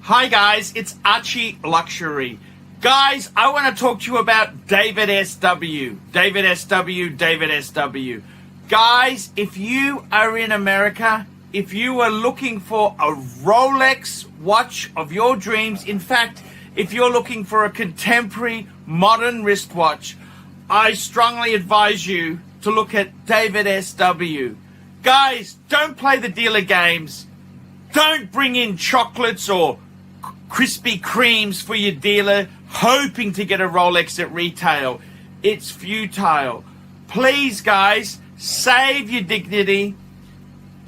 Hi guys, it's Archie Luxury. Guys, I want to talk to you about David SW. David SW, David SW. Guys, if you are in America, if you are looking for a Rolex watch of your dreams, in fact, if you're looking for a contemporary modern wristwatch, I strongly advise you to look at David SW. Guys, don't play the dealer games. Don't bring in chocolates or Krispy Kremes for your dealer hoping to get a Rolex at retail. It's futile. Please, guys, save your dignity.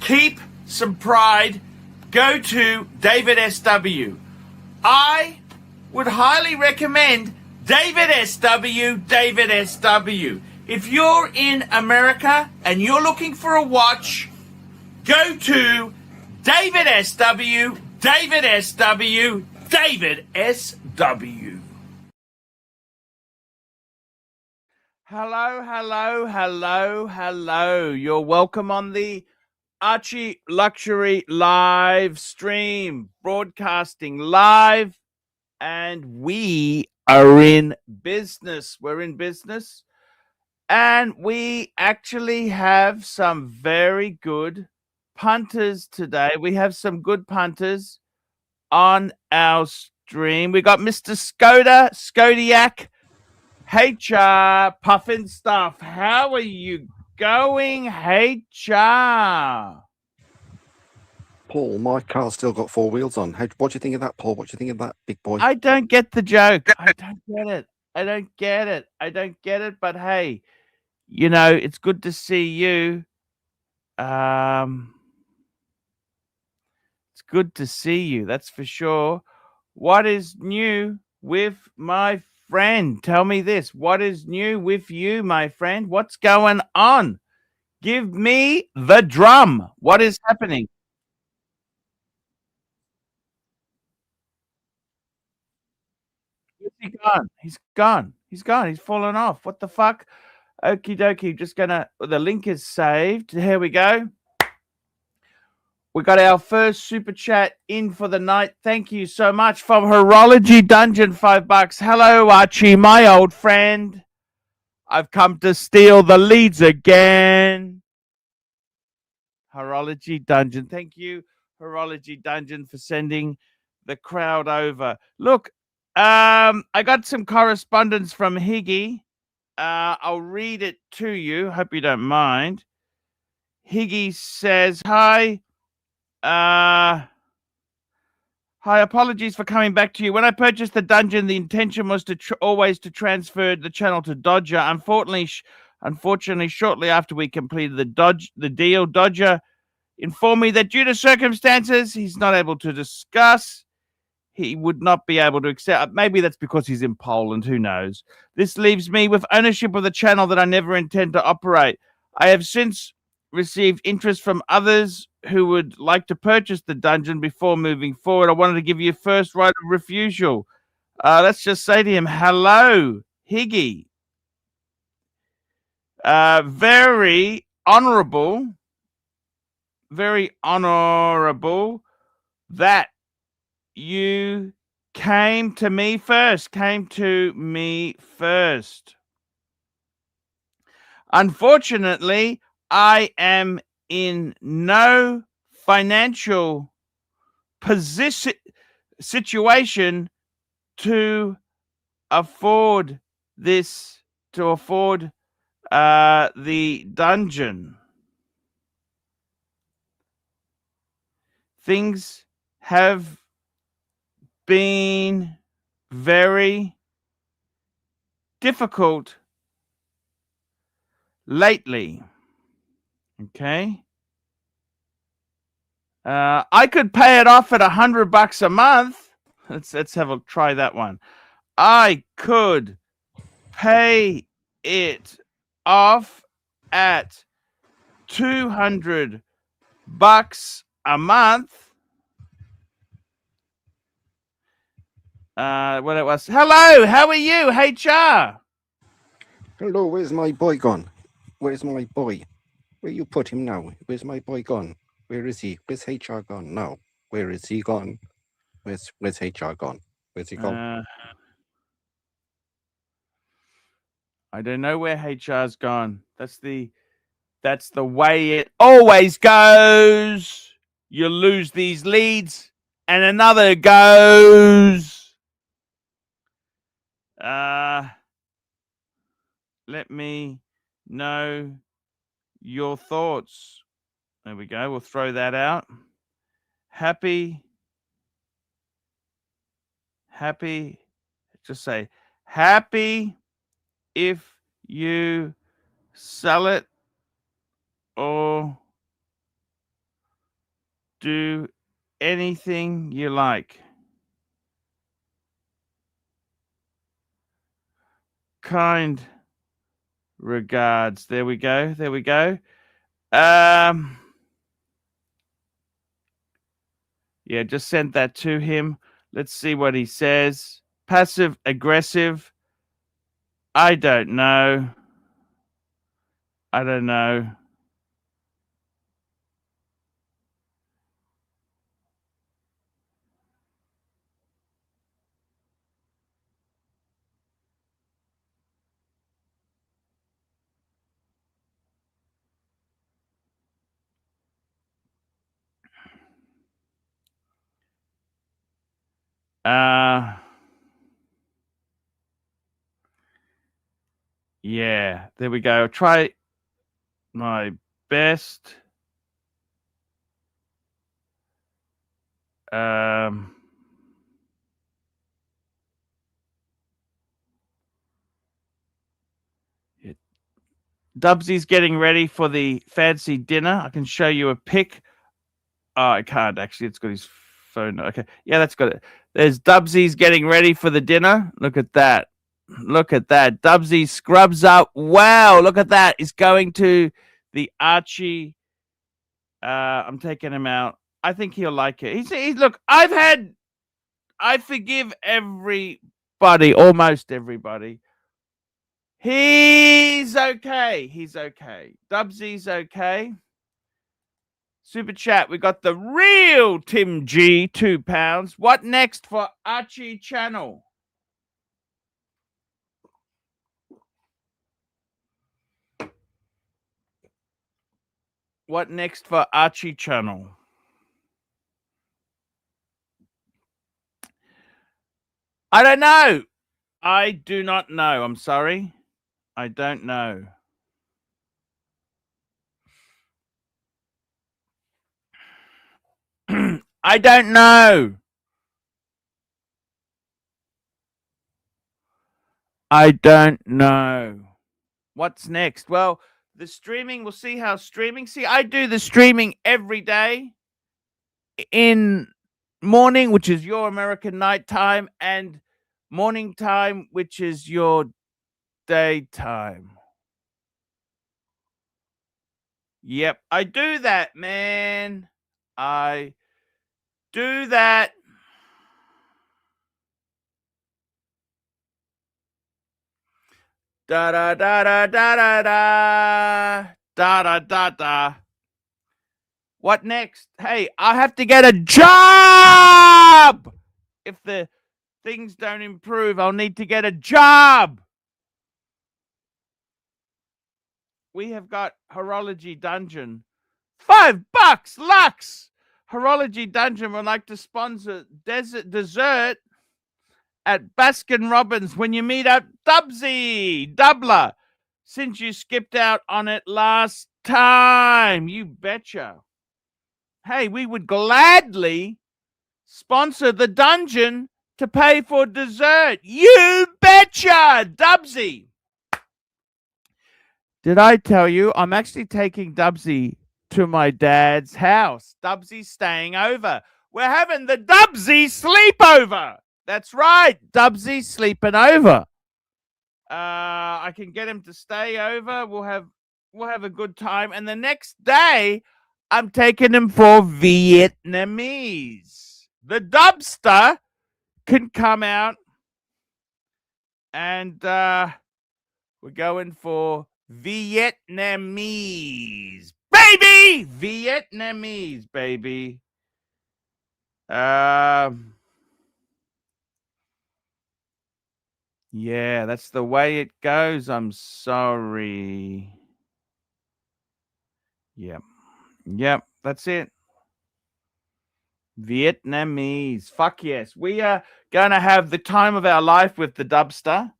Keep some pride. Go to David SW. I would highly recommend David SW, David SW. If you're in America and you're looking for a watch, go to David SW, David SW, David SW. Hello, hello, hello, hello. You're welcome on the Archie Luxury live stream, broadcasting live, and we are in business. We're in business, and we actually have some very good punters today. We have some good punters on our stream. We got Mr. Skodiak, HR, Puffin Stuff. How are you going, HR? Paul, my car's still got four wheels on. What do you think of that, Paul? What do you think of that, big boy? I don't get the joke. I don't get it. I don't get it. I don't get it. But hey, you know, it's good to see you. It's good to see you. That's for sure. What is new with my friend? Tell me this. What is new with you, my friend? What's going on? Give me the drum. What is happening? Where's he gone? He's gone. He's gone. He's fallen off. What the fuck? Okie dokie. Just gonna. The link is saved. Here we go. We got our first super chat in for the night. Thank you so much from Horology Dungeon, $5. Hello, Archie, my old friend. I've come to steal the leads again. Horology Dungeon. Thank you, Horology Dungeon, for sending the crowd over. Look, I got some correspondence from Higgy. I'll read it to you. Hope you don't mind. Higgy says, hi. Hi, apologies for coming back to you. When I purchased the dungeon, the intention was to always to transfer the channel to Dodger. Unfortunately, shortly after we completed the deal, Dodger informed me that due to circumstances he's not able to discuss, he would not be able to accept. Maybe that's because he's in Poland. Who knows? This leaves me with ownership of the channel that I never intend to operate. I have since received interest from others who would like to purchase the dungeon before moving forward. I wanted to give you first right of refusal. Let's just say to him, hello, Higgy. Very honorable that you came to me first. Unfortunately, I am in no financial situation to afford the dungeon. Things have been very difficult lately. Okay. I could pay it off at $100 a month. Let's have a try that one. I could pay it off at $200 a month. What it was. Hello, how are you, HR? Hello, where's my boy gone? Where's my boy? Where you put him now? Where's my boy gone? Where is he? Where's HR gone now? Where is he gone? Where's HR gone? Where's he gone? I don't know where HR's gone. That's the way it always goes. You lose these leads, and another goes. Let me know your thoughts. There we go. We'll throw that out. Happy. Just say happy if you sell it or do anything you like. Kind regards. There we go. Yeah, just sent that to him. Let's see what he says. Passive aggressive. I don't know. Yeah, there we go. Try my best. Dubsy's getting ready for the fancy dinner. I can show you a pic. Oh, I can't actually. It's got his phone. Okay. Yeah, that's got it. There's Dubsy's getting ready for the dinner. Look at that. Dubsy scrubs up. Wow, look at that. He's going to the Archie. I'm taking him out. I think he'll like it. He's look, I forgive everybody, almost everybody. He's okay. Dubsy's okay. Super chat. We got the real Tim G, £2. What next for Archie channel? What next for Archie channel? I don't know. I do not know. I'm sorry. I don't know. I don't know. I don't know. What's next? Well, the streaming, we'll see how streaming. See, I do the streaming every day in morning, which is your American nighttime, and morning time, which is your daytime. Yep, I do that, man. I do that. Da da da da da da da da da da da. What next? Hey, I have to get a job. If the things don't improve, I'll need to get a job. We have got Horology Dungeon. $5, Lux. Horology Dungeon would like to sponsor dessert at Baskin Robbins when you meet up Dubsy Doubler, since you skipped out on it last time. You betcha. Hey, we would gladly sponsor the dungeon to pay for dessert. You betcha, Dubsy. Did I tell you I'm actually taking Dubsy to my dad's house? Dubsy's staying over. We're having the Dubsy sleepover. That's right. Dubsy's sleeping over. I can get him to stay over. We'll have a good time. And the next day, I'm taking him for Vietnamese. The Dubster can come out, and we're going for Vietnamese, baby. Vietnamese, baby. Yeah, that's the way it goes. I'm sorry. Yep. Yep. That's it. Vietnamese. Fuck yes. We are going to have the time of our life with the Dubster.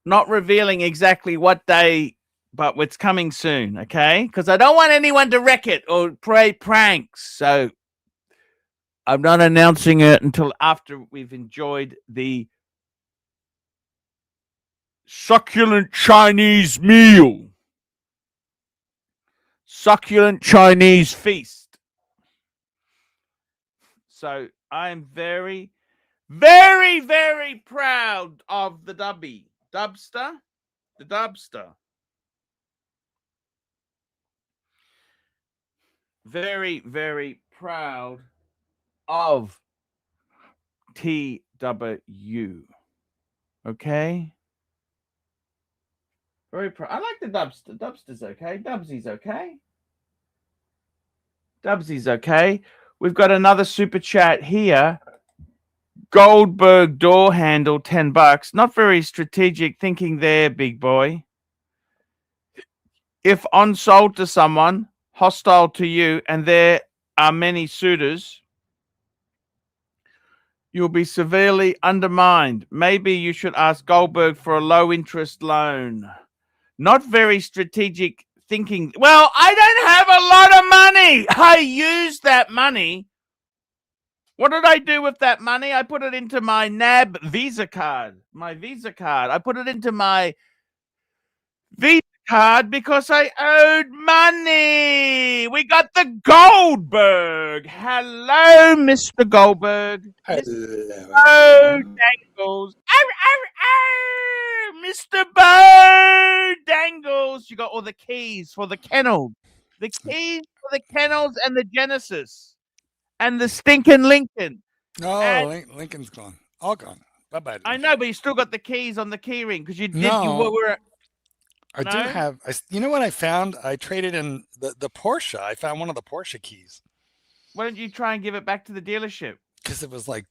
Not revealing exactly what day, but it's coming soon, okay? Because I don't want anyone to wreck it or play pranks. So I'm not announcing it until after we've enjoyed the succulent Chinese meal. Succulent Chinese feast. So I'm very, very, very proud of the Dubster. The Dubster. Very, very proud of TW. Okay? Very proud. I like the Dubster. Dubster's okay. Dubsy's okay. Dubsy's okay. We've got another super chat here. Goldberg door handle, $10. Not very strategic thinking there, big boy. If on-sold to someone hostile to you and there are many suitors, you'll be severely undermined. Maybe you should ask Goldberg for a low-interest loan. Not very strategic thinking. Well, I don't have a lot of money. I used that money. What did I do with that money? I put it into my NAB Visa card. My Visa card. I put it into my Visa card because I owed money. We got the Goldberg. Hello, Mr. Goldberg. Hello. Dangles. Mr. Bo Dangles. You got all the keys for the kennel. The keys for the kennels and the Genesis. And the stinking Lincoln. Oh, Lincoln's gone. All gone. Bye-bye. I know, but you still got the keys on the key ring because you did. No. You were. I do have. You know what I found? I traded in the Porsche. I found one of the Porsche keys. Why don't you try and give it back to the dealership? Because it was like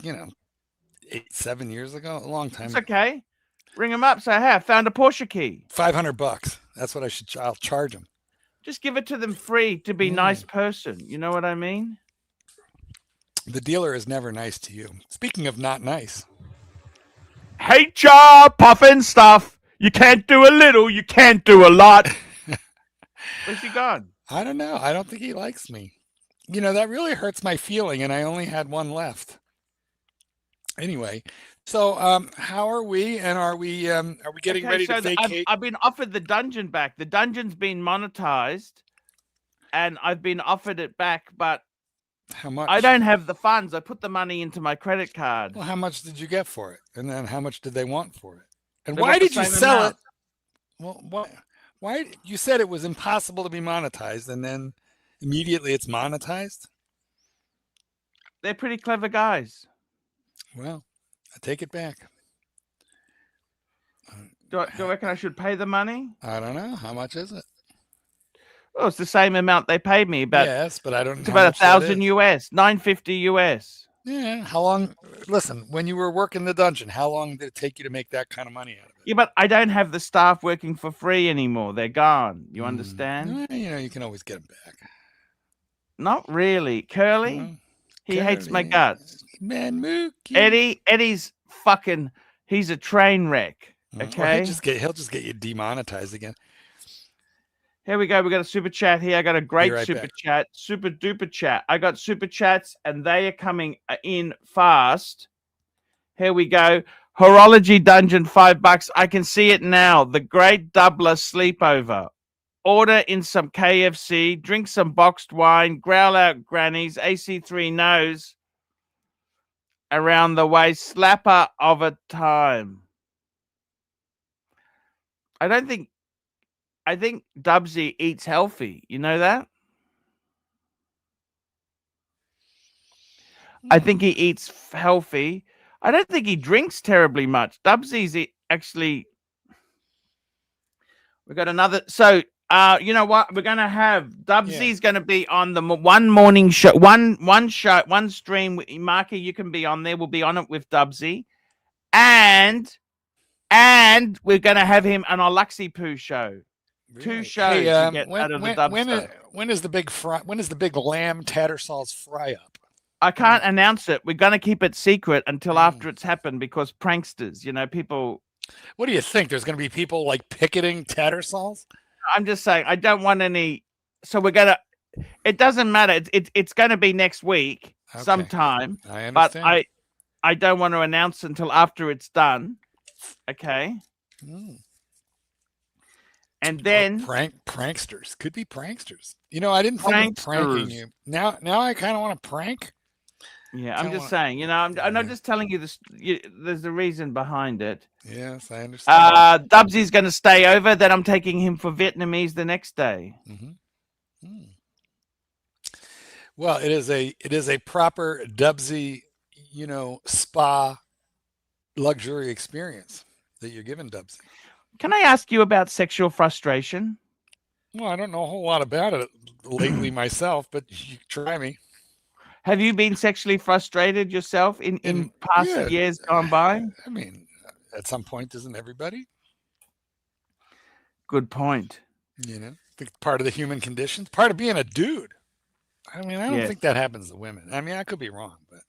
7 years ago, a long time. It's okay. Ring them up. Say, hey, I found a Porsche key. $500. That's what I should. I'll charge them. Just give it to them free to be nice person. You know what I mean? The dealer is never nice to you. Speaking of not nice. Hate ya, puffin stuff. You can't do a little, you can't do a lot. Where's he gone? I don't know. I don't think he likes me. That really hurts my feeling, and I only had one left. Anyway, so how are we? And are we getting ready to vacate? I've been offered the dungeon back. The dungeon's been monetized, and I've been offered it back, but how much? I don't have the funds. I put the money into my credit card. Well, how much did you get for it? And then how much did they want for it? And why did you sell it? Well, why you said it was impossible to be monetized, and then immediately it's monetized? They're pretty clever guys. Well, I take it back. Do I reckon I should pay the money? I don't know. How much is it? Well, it's the same amount they paid me. Yes, but I don't. It's about $1,000 US, $950 US. Yeah. How long? Listen, when you were working the dungeon, how long did it take you to make that kind of money out of it? Yeah, but I don't have the staff working for free anymore. They're gone. You understand? You can always get them back. Not really. Curly, he hates my guts. Man, Mookie. Eddie's fucking. He's a train wreck. Okay. Well, he'll just get you demonetized again. Here we go. We got a super chat here. I got a great super chat, super duper chat. I got super chats, and they are coming in fast. Here we go. Horology Dungeon, $5. I can see it now. The Great Doubler Sleepover. Order in some KFC, drink some boxed wine, growl out grannies, AC3 knows. Around the way, slapper of a time. I think Dubsy eats healthy. You know that? I think he eats healthy. I don't think he drinks terribly much. Dubsy's actually... We got another... So, You know what? We're gonna have Dubsy's gonna be on the one morning show, one show, one stream. Marky, you can be on there. We'll be on it with Dubsy, and we're gonna have him on our Luxy Poo show. Really? 2 shows you get out of the dub stuff. When is the big lamb Tattersall's fry up? I can't announce it. We're gonna keep it secret until after it's happened because pranksters, people. What do you think? There's gonna be people like picketing Tattersalls? I'm just saying I don't want any. So we're gonna. It doesn't matter. It's gonna be next week sometime. I understand. But I don't want to announce until after it's done. Okay. And then pranksters could be pranksters. I didn't think of pranking you. Now I kind of want to prank. Yeah, I'm just saying. I'm not just telling you this. There's a reason behind it. Yes, I understand. Dubsy's going to stay over. Then I'm taking him for Vietnamese the next day. Well, it is a proper Dubsy, spa luxury experience that you're giving Dubsy. Can I ask you about sexual frustration? Well, I don't know a whole lot about it lately myself, but you try me. Have you been sexually frustrated yourself in past years gone by? I mean, at some point, isn't everybody? Good point. Think part of the human condition, part of being a dude. I mean, I don't think that happens to women. I mean, I could be wrong, but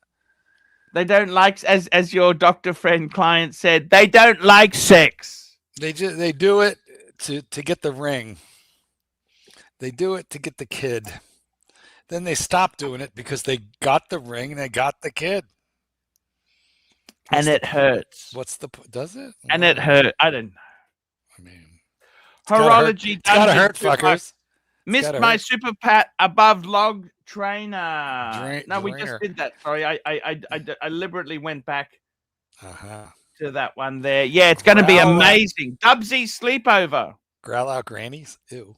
they don't like, as your doctor friend client said, they don't like sex. They do it to get the ring. They do it to get the kid. Then they stop doing it because they got the ring and they got the kid. And it hurts. Does it? And it hurt. I don't know. I mean, horology. It's gotta hurt, fuckers. Missed my super pat above log trainer. We just did that. Sorry, I deliberately went back to that one there. Yeah, it's going to be amazing. Dubsy sleepover. Growl out grannies. Ew.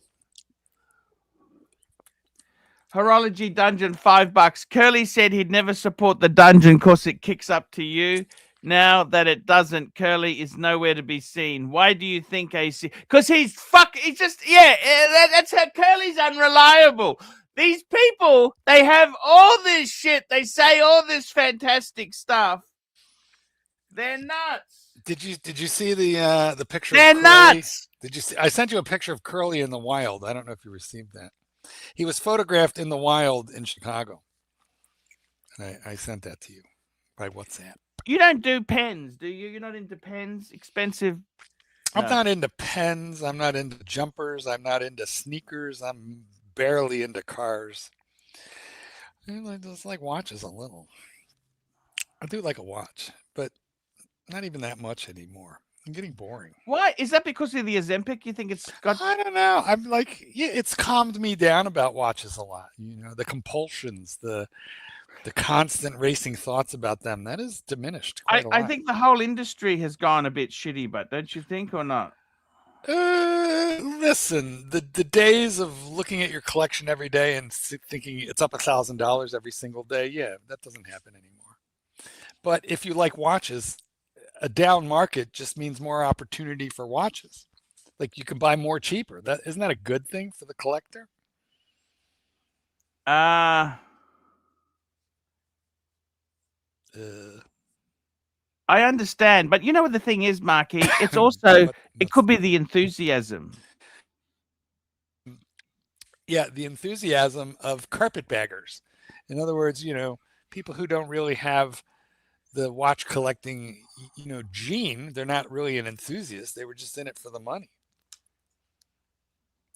Horology dungeon, $5. Curly said he'd never support the dungeon because it kicks up to you. Now that it doesn't, Curly is nowhere to be seen. Why do you think AC? Because he's just, that's how Curly's unreliable. These people, they have all this shit. They say all this fantastic stuff. They're nuts. Did you see the picture? They're nuts. Did you see? I sent you a picture of Curly in the wild. I don't know if you received that. He was photographed in the wild in Chicago. And I sent that to you by WhatsApp. You don't do pens, do you? You're not into pens? Expensive? I'm not into pens. I'm not into jumpers. I'm not into sneakers. I'm barely into cars. I just like watches a little. I do like a watch, but not even that much anymore. I'm getting boring. Why? Is that because of the Ozempic? You think it's got... I don't know. I'm like, it's calmed me down about watches a lot. The compulsions, the constant racing thoughts about them, that is diminished quite a lot. I think the whole industry has gone a bit shitty, but don't you think, or not? Listen, the days of looking at your collection every day and thinking it's up $1,000 every single day, that doesn't happen anymore. But if you like watches, a down market just means more opportunity for watches. Like you can buy more cheaper. Isn't that a good thing for the collector? I understand, but you know what the thing is, Marky? It's also it could be the enthusiasm. Yeah, the enthusiasm of carpetbaggers. In other words, people who don't really have the watch collecting, gene. They're not really an enthusiast. They were just in it for the money.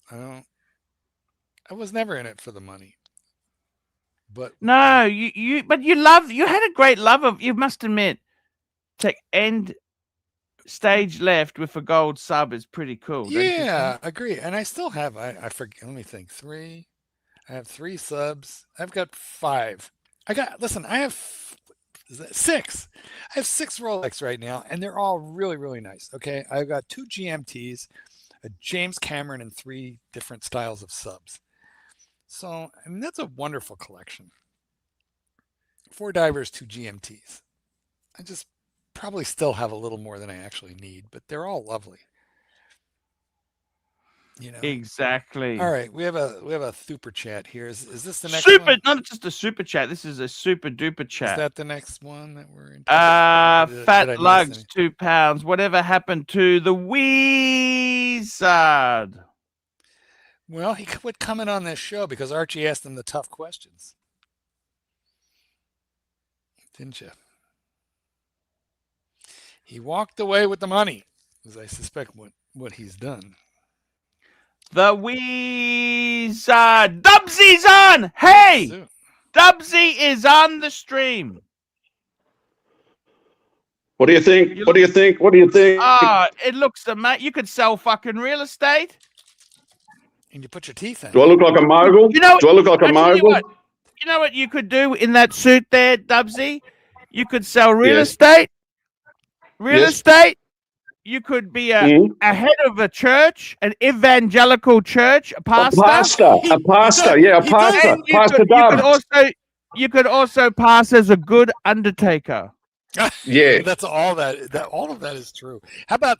I was never in it for the money. But no, you had a great love of, you must admit, to end stage left with a gold sub is pretty cool. Yeah, agree. And I still have, I forget, let me think, 3. I have 3 subs. I've got 5. I have 6. I have 6 Rolex right now, and they're all really, really nice. Okay. I've got 2 GMTs, a James Cameron, and 3 different styles of subs. So, I mean, that's a wonderful collection. 4 divers, 2 GMTs. I just probably still have a little more than I actually need, but they're all lovely. You know. Exactly. All right, we have a super chat here. Is this the next Super, one? not just a super chat. This is a super duper Is chat. that the next one that we're into? Fat Lugs, £2. Whatever happened to the Wizard? Well, he quit coming on this show because Archie asked him the tough questions. Didn't you? He walked away with the money, as I suspect what he's done. The Wizard. Dubsy's on. Hey, So, Dubsy is on the stream. What do you think? What do you think? What do you think? It looks amazing. You could sell fucking real estate. and you put your teeth in. Do I look like a mogul? You know, do I look like a I tell you mogul? what, you know what you could do in that suit there, Dubsy? You could sell real Yes. estate. Real Yes. estate. You could be a head of a church, an evangelical church, a pastor. A pastor, yeah, a pastor. And Pastor Dubs. you could also pass as a good undertaker. Yeah. That's all that all of that is true. How about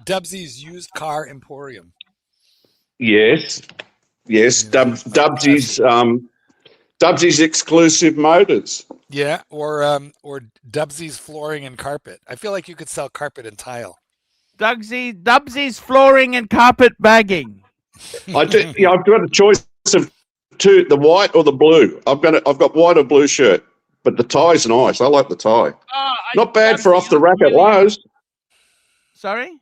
Dubsy's used car emporium? Yes. Yes. Yeah, Dubsy's exclusive motors. Yeah, or Dubsy's flooring and carpet. I feel like you could sell carpet and tile. Dubsy's flooring and carpet bagging. I've got a choice of two, the white or the blue. I've got white or blue shirt, but the tie's nice. I like the tie. Not bad for off the rack at Lowe's. Sorry?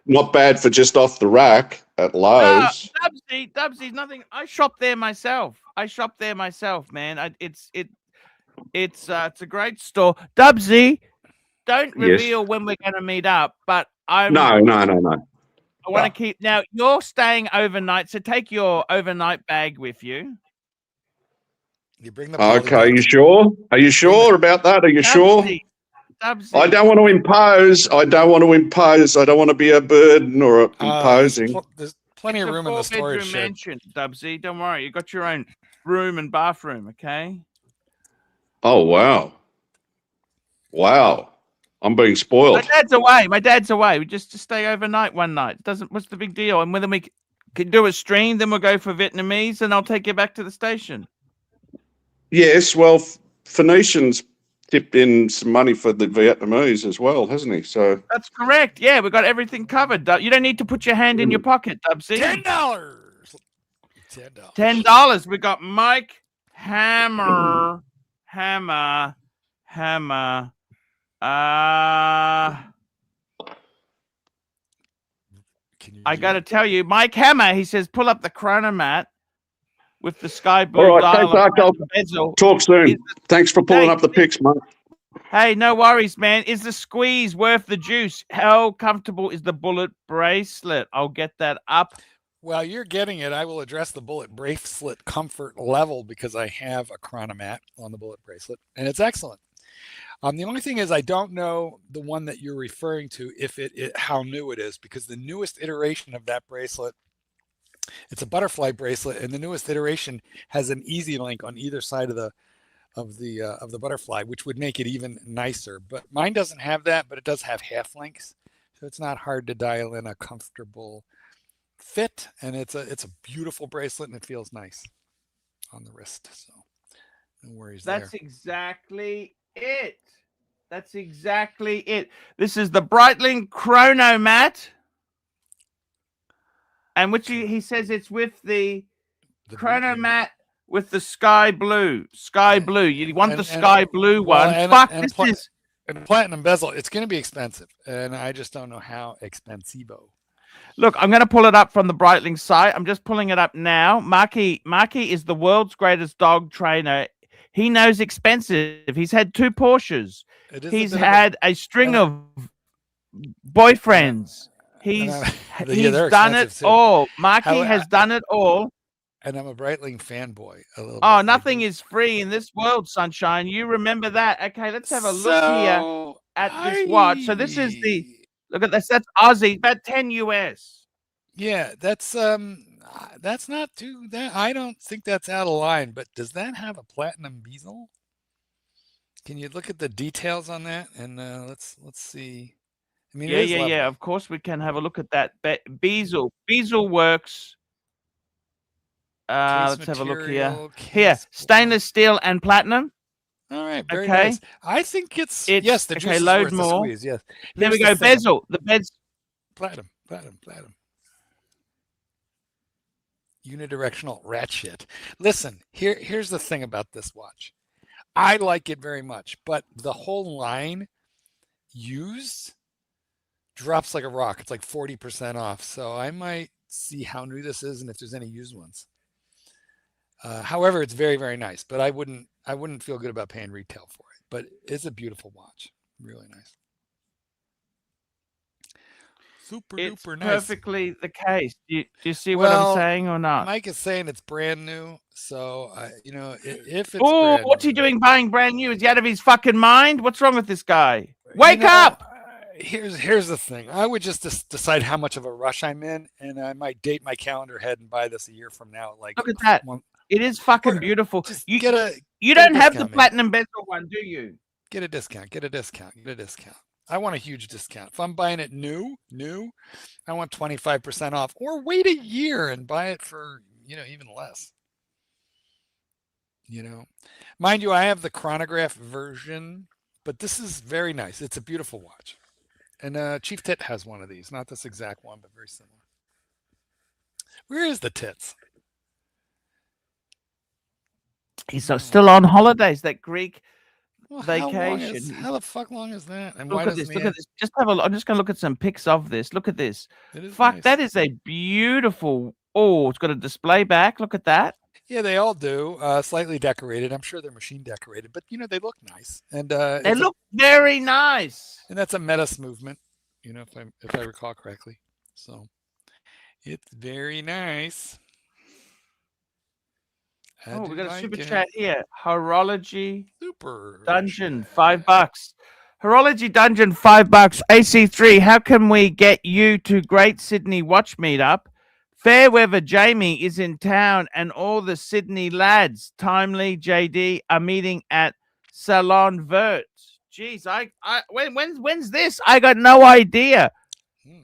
Not bad for just off the rack at Lowe's. Dubsy's nothing. I shop there myself, man. It's a great store. Dubsy, don't reveal when we're going to meet up, but No. I want to keep. Now you're staying overnight, so take your overnight bag with you. You bring the Okay, are you sure? Are you sure about that? Are you sure? Dubsy. I don't want to impose. I don't want to be a burden or imposing. There's plenty of room in the storage shed. Mansion, Dubsy. Don't worry, you got your own room and bathroom. Okay. Oh wow, wow! I'm being spoiled. My dad's away. We just stay overnight one night. What's the big deal? And whether we can do a stream, then we'll go for Vietnamese, and I'll take you back to the station. Yes, well, Phoenician's tipped in some money for the Vietnamese as well, hasn't he? So that's correct. Yeah, we got everything covered. You don't need to put your hand in your pocket, Dubsy. $10. $10. We got Mike Hammer. I got to tell you, Mike Hammer, he says, pull up the chronomat with the sky blue all right, dial. thanks, I'll talk soon. Thanks for pulling up the pics, mate. Hey, no worries, man. Is the squeeze worth the juice? How comfortable is the bullet bracelet? I'll get that up. While you're getting it, I will address the bullet bracelet comfort level because I have a chronomat on the bullet bracelet, and it's excellent. The only thing is I don't know the one that you're referring to, if how new it is, because the newest iteration of that bracelet, it's a butterfly bracelet, and the newest iteration has an easy link on either side of the butterfly, which would make it even nicer. But mine doesn't have that, but it does have half links, so it's not hard to dial in a comfortable fit, and it's a beautiful bracelet, and it feels nice on the wrist. So no worries there. That's exactly it. This is the Breitling Chronomat, and which he says it's with the Chronomat with the sky blue. You want the sky blue one? And platinum bezel. It's going to be expensive, and I just don't know how expensivo. Look, I'm going to pull it up from the Breitling site. I'm just pulling it up now. Marky is the world's greatest dog trainer. He knows expensive. He's had 2 Porsches. He's had a string of boyfriends. He's done it all. Marky has done it all. And I'm a Breitling fanboy. Nothing is free in this world, sunshine. You remember that. Okay, let's have a look here at this watch. So this is look at this. That's Aussie, about 10 US. Yeah, that's not too. I don't think that's out of line. But does that have a platinum bezel? Can you look at the details on that? And let's see. I mean, yeah. Of course, we can have a look at that. Bezel works. Let's have a look here. Here, stainless steel and platinum. All right, very nice. I think it's yes. The juice is load worth more. the squeeze. Yes. There we go. Bezel. The bed's platinum. Unidirectional rat shit. Listen, here's the thing about this watch. I like it very much, but the whole line used drops like a rock. It's like 40% off. So I might see how new this is and if there's any used ones. However, it's very, very nice, but I wouldn't feel good about paying retail for it. But it's a beautiful watch. Really nice. Super duper nice. Perfectly the case. Do you see what I'm saying or not? Mike is saying it's brand new. So, if it's what's he doing buying brand new? Is he out of his fucking mind? What's wrong with this guy? Wake up! Here's the thing. I would just decide how much of a rush I'm in, and I might date my calendar ahead and buy this a year from now. Like, look at that. It is fucking beautiful. You don't have the platinum bezel one, do you? Get a discount. I want a huge discount. If I'm buying it new, I want 25% off, or wait a year and buy it for, even less. Mind you, I have the chronograph version, but this is very nice. It's a beautiful watch. And Chief Tit has one of these, not this exact one, but very similar. Where is the Tits? He's still on holidays, that Greek vacation. How the fuck long is that? And look at this. Just have a look. I'm just going to look at some pics of this. Look at this. Fuck, nice. That is a beautiful. Oh, it's got a display back. Look at that. Yeah, they all do. Slightly decorated. I'm sure they're machine decorated, but they look nice. And they look very nice. And that's a Metis movement, if I recall correctly. So it's very nice. We got a super chat here. Horology Super Dungeon, $5. Horology Dungeon, $5. AC3, how can we get you to Great Sydney Watch Meetup? Fairweather Jamie is in town, and all the Sydney lads, Timely, JD, are meeting at Salon Vert. Jeez, when's this? I got no idea.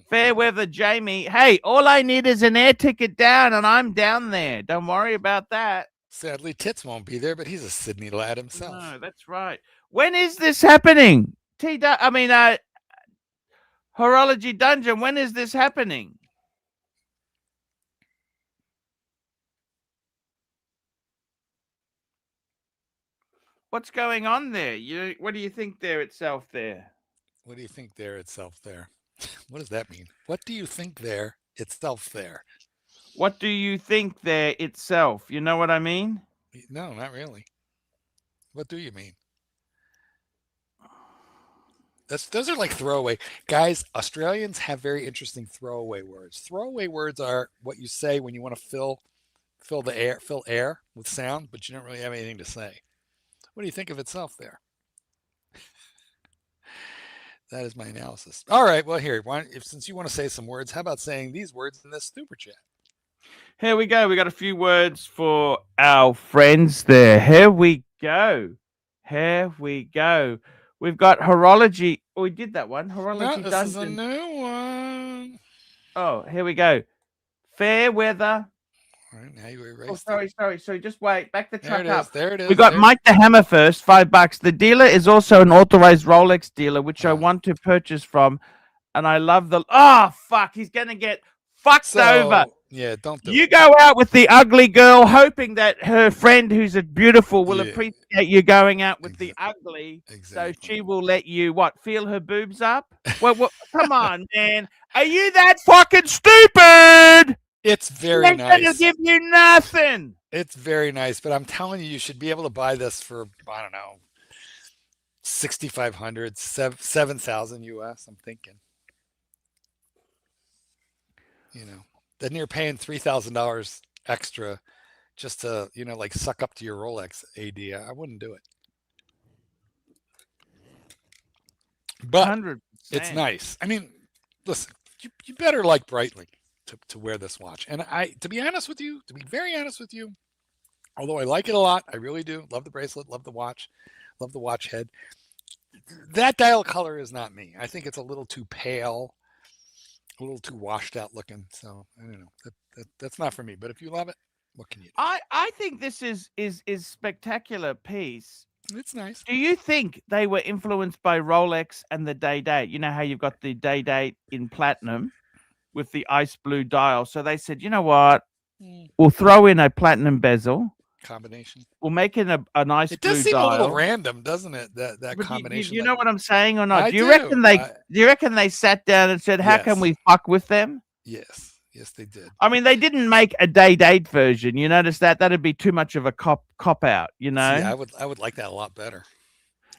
Fairweather Jamie, hey, all I need is an air ticket down, and I'm down there. Don't worry about that. Sadly, Tits won't be there, but he's a Sydney lad himself. No, that's right. When is this happening? Horology Dungeon, when is this happening? What's going on there? What do you think there itself there? What do you think there itself there? What does that mean? What do you think there itself there? What do you think there itself? You know what I mean? No, not really. What do you mean? Those are like throwaway. Guys, Australians have very interesting throwaway words. Throwaway words are what you say when you want to fill air with sound, but you don't really have anything to say. What do you think of itself there? That is my analysis. All right, well, here, since you want to say some words, how about saying these words in this super chat? Here we go. We got a few words for our friends there. Here we go. We've got horology. Oh, we did that one. Horology Dungeon. This is a new one. Oh, here we go. Fairweather. All right, now you erased it. Sorry. Just wait. Back the truck up. There it is. We got Mike the Hammer first, $5. The dealer is also an authorized Rolex dealer, which I want to purchase from. And I love fuck. He's going to get fucked over. Yeah, don't do it. You go out with the ugly girl, hoping that her friend, who's beautiful, will appreciate you going out with the ugly. Exactly. So she will let you feel her boobs up. Well, come on, man. Are you that fucking stupid? It's very nice. Gonna give you nothing. It's very nice, but I'm telling you should be able to buy this for, I don't know, $6,500, $7,000 US. I'm thinking. Then you're paying $3,000 extra just to, suck up to your Rolex AD. I wouldn't do it. But 100%. It's nice. I mean, listen, you better like Breitling to wear this watch. And to be very honest with you, although I like it a lot, I really do. Love the bracelet, love the watch, love the watch head. that dial color is not me. I think it's a little too pale, a little too washed out looking. So I don't know. That's not for me. But if you love it, what can you do? I think this is spectacular piece. It's nice. Do you think they were influenced by Rolex and the day-date? You know how you've got the day-date in platinum with the ice blue dial. So they said, you know what? We'll throw in a platinum bezel. Combination. We'll make it a nice It blue does seem dial. a little random, doesn't it? That But combination. You know what I'm saying or not? I Do you do. reckon they sat down and said, how can we fuck with them? Yes. Yes, they did. I mean, they didn't make a day-date version. You notice that? That'd be too much of a cop out, you know? See, I would like that a lot better.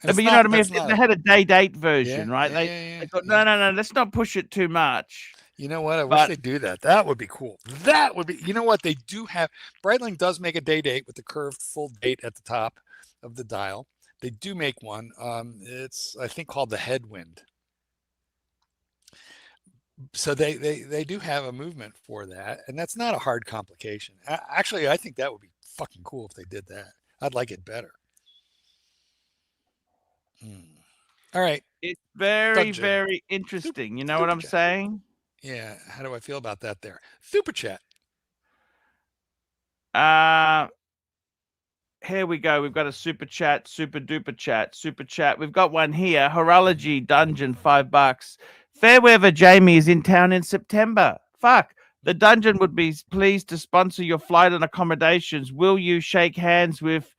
But you know what I mean? If they had a day-date version, right? Yeah, they thought, no, let's not push it too much. You know what? I wish they'd do that. That would be cool. That would be, you know what? They do have, Breitling does make a day-date with the curved full date at the top of the dial. They do make one. It's, I think, called the Headwind. So they do have a movement for that, and that's not a hard complication. Actually, I think that would be fucking cool if they did that. I'd like it better. All right. It's very interesting. You know what I'm saying? Yeah. How do I feel about that there? Super chat. Here we go. We've got a super chat, super duper chat, super chat. We've got one here. Horology Dungeon, $5. Fairweather Jamie is in town in September. Fuck. The Dungeon would be pleased to sponsor your flight and accommodations. Will you shake hands with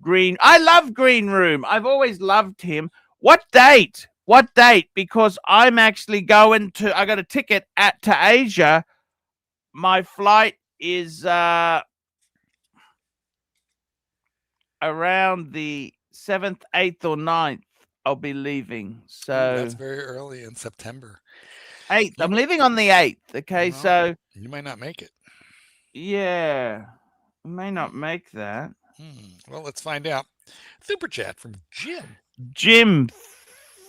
Green? I love Green Room. I've always loved him. What date? What date? Because I'm actually going to, I got a ticket to Asia. My flight is around the 7th, 8th, or 9th. I'll be leaving. So that's very early in September. 8th. I'm leaving on the 8th. Okay, so you might not make it. Yeah, I may not make that. Well, let's find out. Super chat from Jim. Jim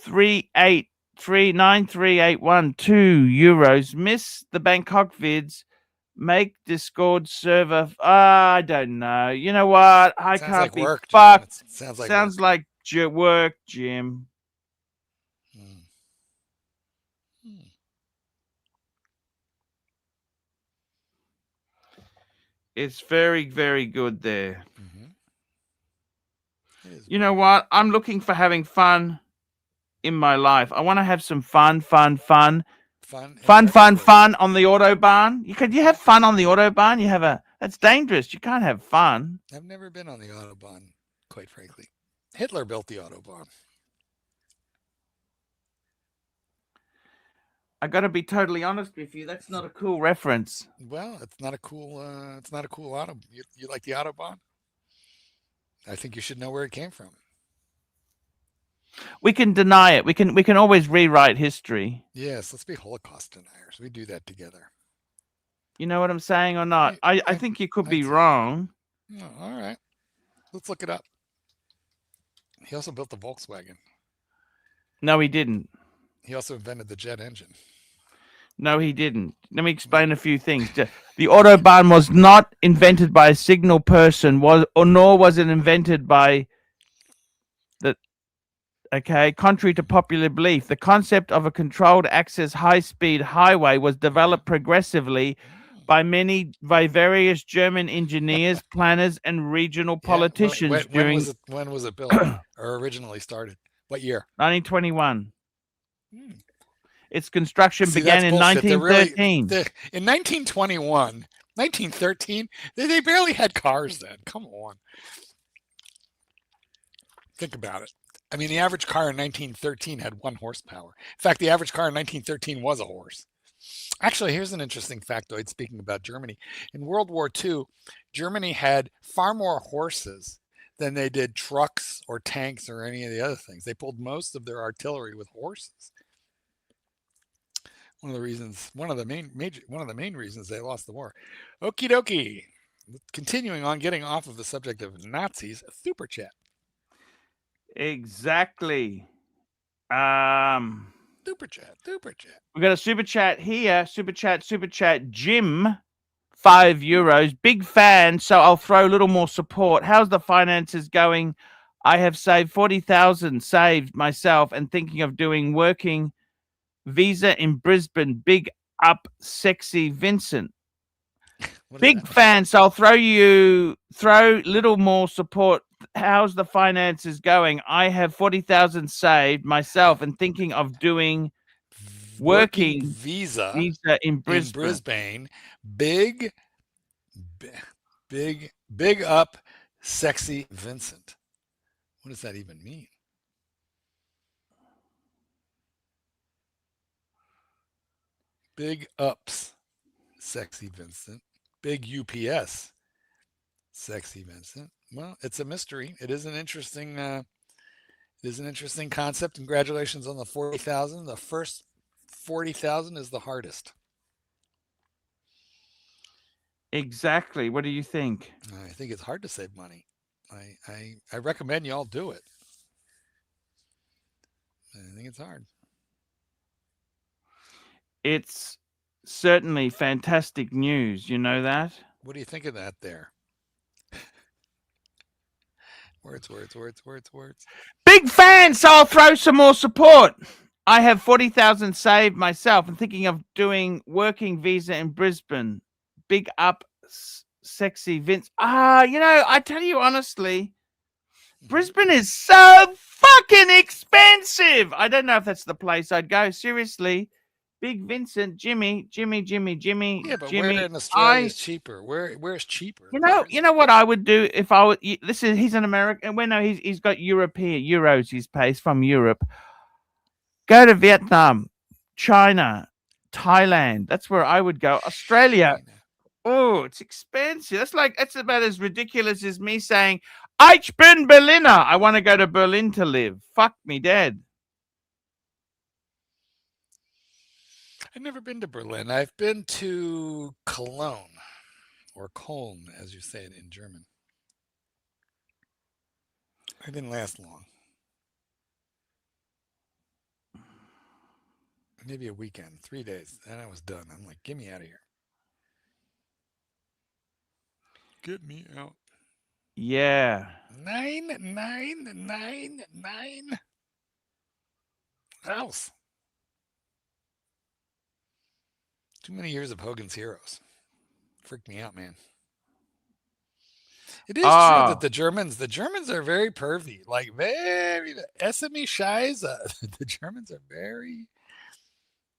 38393812 €2. Miss the Bangkok vids. Make Discord server. I don't know. You know what? I Sounds can't like be work, fucked. Sounds like work, Jim. It's very, very good there. You know what? I'm looking for having fun in my life. I want to have some fun on the Autobahn. You have fun on the Autobahn. That's dangerous. You can't have fun. I've never been on the Autobahn, quite frankly. Hitler built the Autobahn. I got to be totally honest with you. That's not a cool reference. Well, it's not a cool auto. You like the Autobahn? I think you should know where it came from. We can deny it. We can always rewrite history. Yes, let's be Holocaust deniers. We do that together. You know what I'm saying or not? I think you could be wrong. Oh, all right. Let's look it up. He also built the Volkswagen. No, he didn't. He also invented the jet engine. No, he didn't. Let me explain a few things. The Autobahn was not invented by a signal person, nor was it invented by contrary to popular belief. The concept of a controlled access high-speed highway was developed progressively by various German engineers, planners, and regional politicians. When was it built or originally started? What year? 1921. Its construction began in 1913. In 1921, 1913, they barely had cars then. Come on. Think about it. I mean, the average car in 1913 had 1 horsepower. In fact, the average car in 1913 was a horse. Actually, here's an interesting factoid speaking about Germany. In World War II, Germany had far more horses than they did trucks or tanks or any of the other things. They pulled most of their artillery with horses. One of the main reasons they lost the war. Okie dokie. Continuing on, getting off of the subject of Nazis, super chat. Exactly. Super chat. We got a super chat here. Super chat. Jim, €5. Big fan, so I'll throw a little more support. How's the finances going? I have saved 40,000 saved myself and thinking of doing working visa in Brisbane. Big up, sexy Vincent. Big fan. So I'll throw little more support. How's the finances going? I have 40,000 saved myself and thinking of doing working visa in Brisbane. Big up, sexy Vincent. What does that even mean? Big ups, sexy Vincent. Big UPS, sexy Vincent. Well, it's a mystery. It is an interesting concept. Congratulations on the 40,000. The first 40,000 is the hardest. Exactly. What do you think? I think it's hard to save money. I recommend you all do it. I think it's hard. It's certainly fantastic news. You know that? What do you think of that there? Words. Big fan, so I'll throw some more support. I have 40,000 saved myself and thinking of doing working visa in Brisbane. Big up, sexy Vince. I tell you honestly, Brisbane is so fucking expensive. I don't know if that's the place I'd go. Seriously. Big Vincent, Jimmy. Yeah, but Jimmy, where in Australia is cheaper? Where's cheaper? You know what I would do if I would. He's an American. Well, no, he's got European euros. He's pays from Europe. Go to Vietnam, China, Thailand. That's where I would go. Australia. Oh, it's expensive. That's about as ridiculous as me saying, "Ich bin Berliner." I want to go to Berlin to live. Fuck me dead. I've never been to Berlin. I've been to Cologne, or Köln, as you say it in German. I didn't last long. Maybe a weekend, 3 days, and I was done. I'm like, get me out of here. Get me out. Yeah. 999 house. Too many years of Hogan's Heroes. Freaked me out, man. It is true that the Germans are very pervy, like very SME Scheiße. The Germans are very.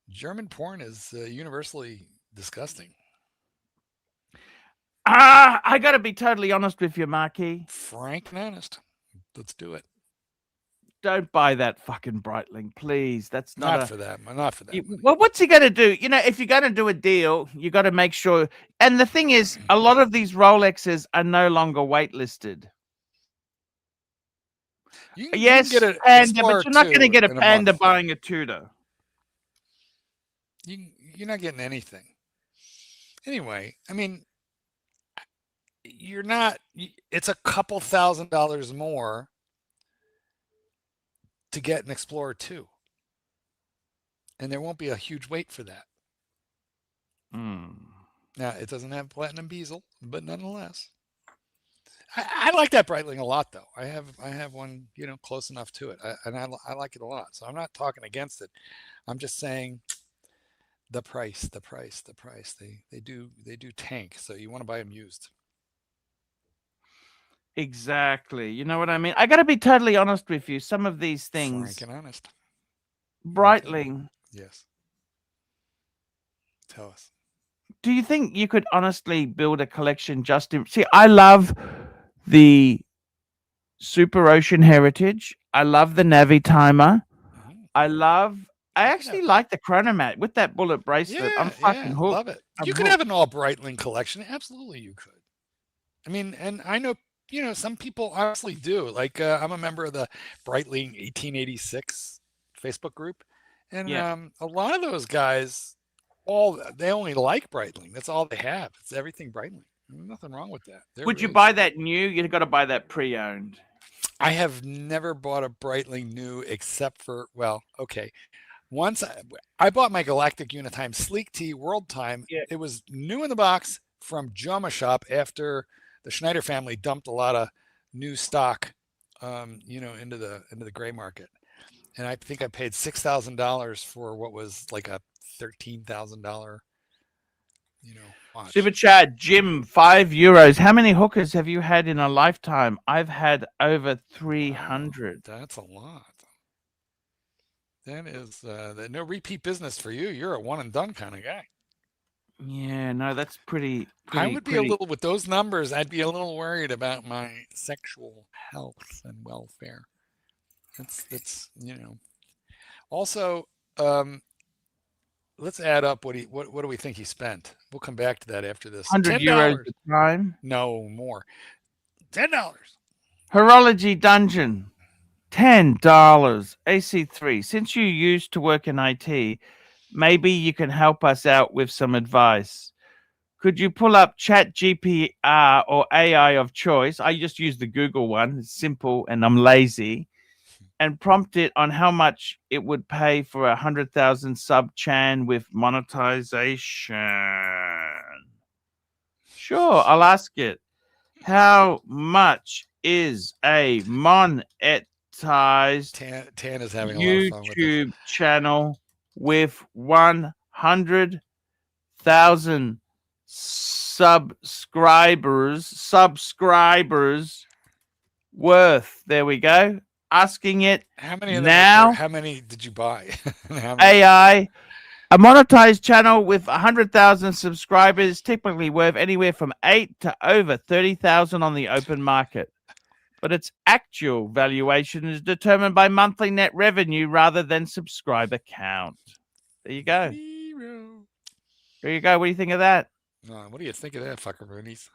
German porn is universally disgusting. I got to be totally honest with you, Marky. Frank and honest. Let's do it. Don't buy that fucking Breitling, please. That's not for that. Not for that. Well, what's he going to do? If you're going to do a deal, you got to make sure. And the thing is, a lot of these Rolexes are no longer waitlisted. Yes, get a Panda, but you're not going to get a Panda buying a Tudor. You're not getting anything. Anyway, I mean, you're not. It's a couple $1,000s more to get an Explorer 2. And there won't be a huge wait for that. Now, it doesn't have platinum bezel, but nonetheless. I like that Breitling a lot, though. I have one, close enough to it. I like it a lot. So I'm not talking against it. I'm just saying the price. They do tank. So you want to buy them used. Exactly. You know what I mean? I got to be totally honest with you. Some of these things. Frank and honest. Breitling. Yes. Tell us. Do you think you could honestly build a collection just in... See, I love the Super Ocean Heritage. I love the Navi Timer. I actually like the Chronomat with that bullet bracelet. I'm fucking hooked. Love it. You could have an all Breitling collection. Absolutely, you could. I mean, and I know, some people honestly do. Like, I'm a member of the Breitling 1886 Facebook group. And a lot of those guys, they only like Breitling. That's all they have. It's everything Breitling. Nothing wrong with that. Would you buy that new? You've got to buy that pre-owned. I have never bought a Breitling new except for, once I bought my Galactic Unitime Sleek T World Time. Yeah. It was new in the box from Joma Shop after the Schneider family dumped a lot of new stock into the gray market. And I think I paid $6,000 for what was like a $13,000, watch. Super chat, Jim, €5. How many hookers have you had in a lifetime? I've had over 300. Wow, that's a lot. That is no repeat business for you. You're a one and done kind of guy. Yeah, no, that's pretty. I would be a little, with those numbers, I'd be a little worried about my sexual health and welfare. That's Also, let's add up what do we think he spent? We'll come back to that after this. €100 a time. No more. $10. Horology Dungeon. $10. AC3. Since you used to work in IT, maybe you can help us out with some advice. Could you pull up ChatGPT or AI of choice? I just use the Google one. It's simple and I'm lazy. And prompt it on how much it would pay for 100,000 sub chan with monetization. Sure, I'll ask it. How much is a monetized Tan is having a lot of fun with YouTube channel with 100,000 subscribers worth? There we go. Asking it how many of them now. How many did you buy? AI. A monetized channel with 100,000 subscribers typically worth anywhere from 8 to over 30,000 on the open market. But its actual valuation is determined by monthly net revenue rather than subscriber count. There you go. There you go. What do you think of that? What do you think of that, fuckaroonies?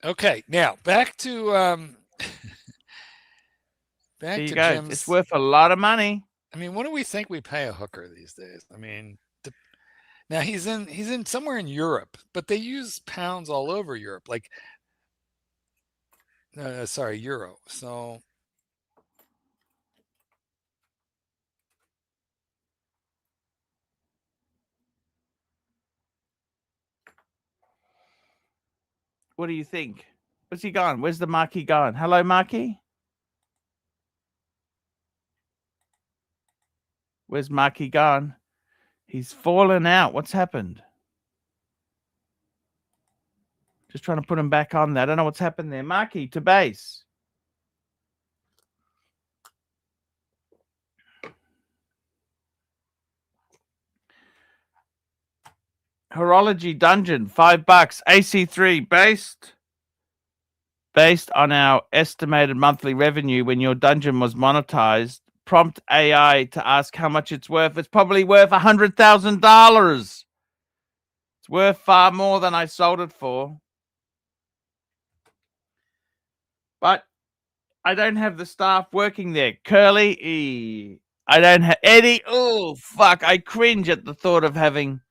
Okay, now back to there you go. Jim's. It's worth a lot of money. I mean, what do we think we pay a hooker these days? I mean, now he's in somewhere in Europe, but they use pounds all over Europe. Like, sorry, euro. So. What do you think? Where's he gone? Where's the Marky gone? Hello, Marky? Where's Marky gone? He's fallen out. What's happened? Just trying to put him back on there. I don't know what's happened there. Marky, to base. Horology Dungeon, $5. AC3 based on our estimated monthly revenue when your dungeon was monetized. Prompt AI to ask how much it's worth. It's probably worth $100,000. It's worth far more than I sold it for. But I don't have the staff working there. Curly, I don't have Eddie. Oh, fuck. I cringe at the thought of having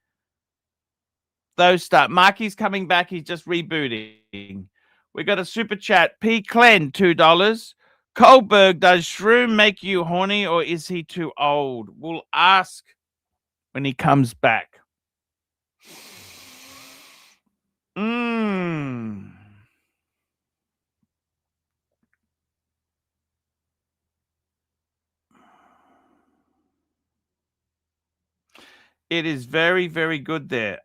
those staff. Marky's coming back. He's just rebooting. We got a super chat. P. Clen, $2. Kohlberg, does Shroom make you horny or is he too old? We'll ask when he comes back. It is very, very good there.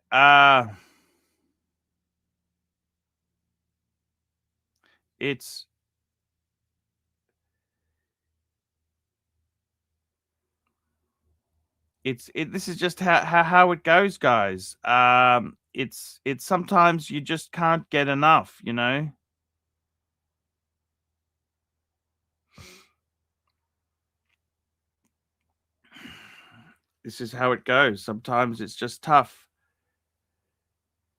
This is just how it goes, guys. It's sometimes you just can't get enough, you know. This is how it goes. Sometimes it's just tough.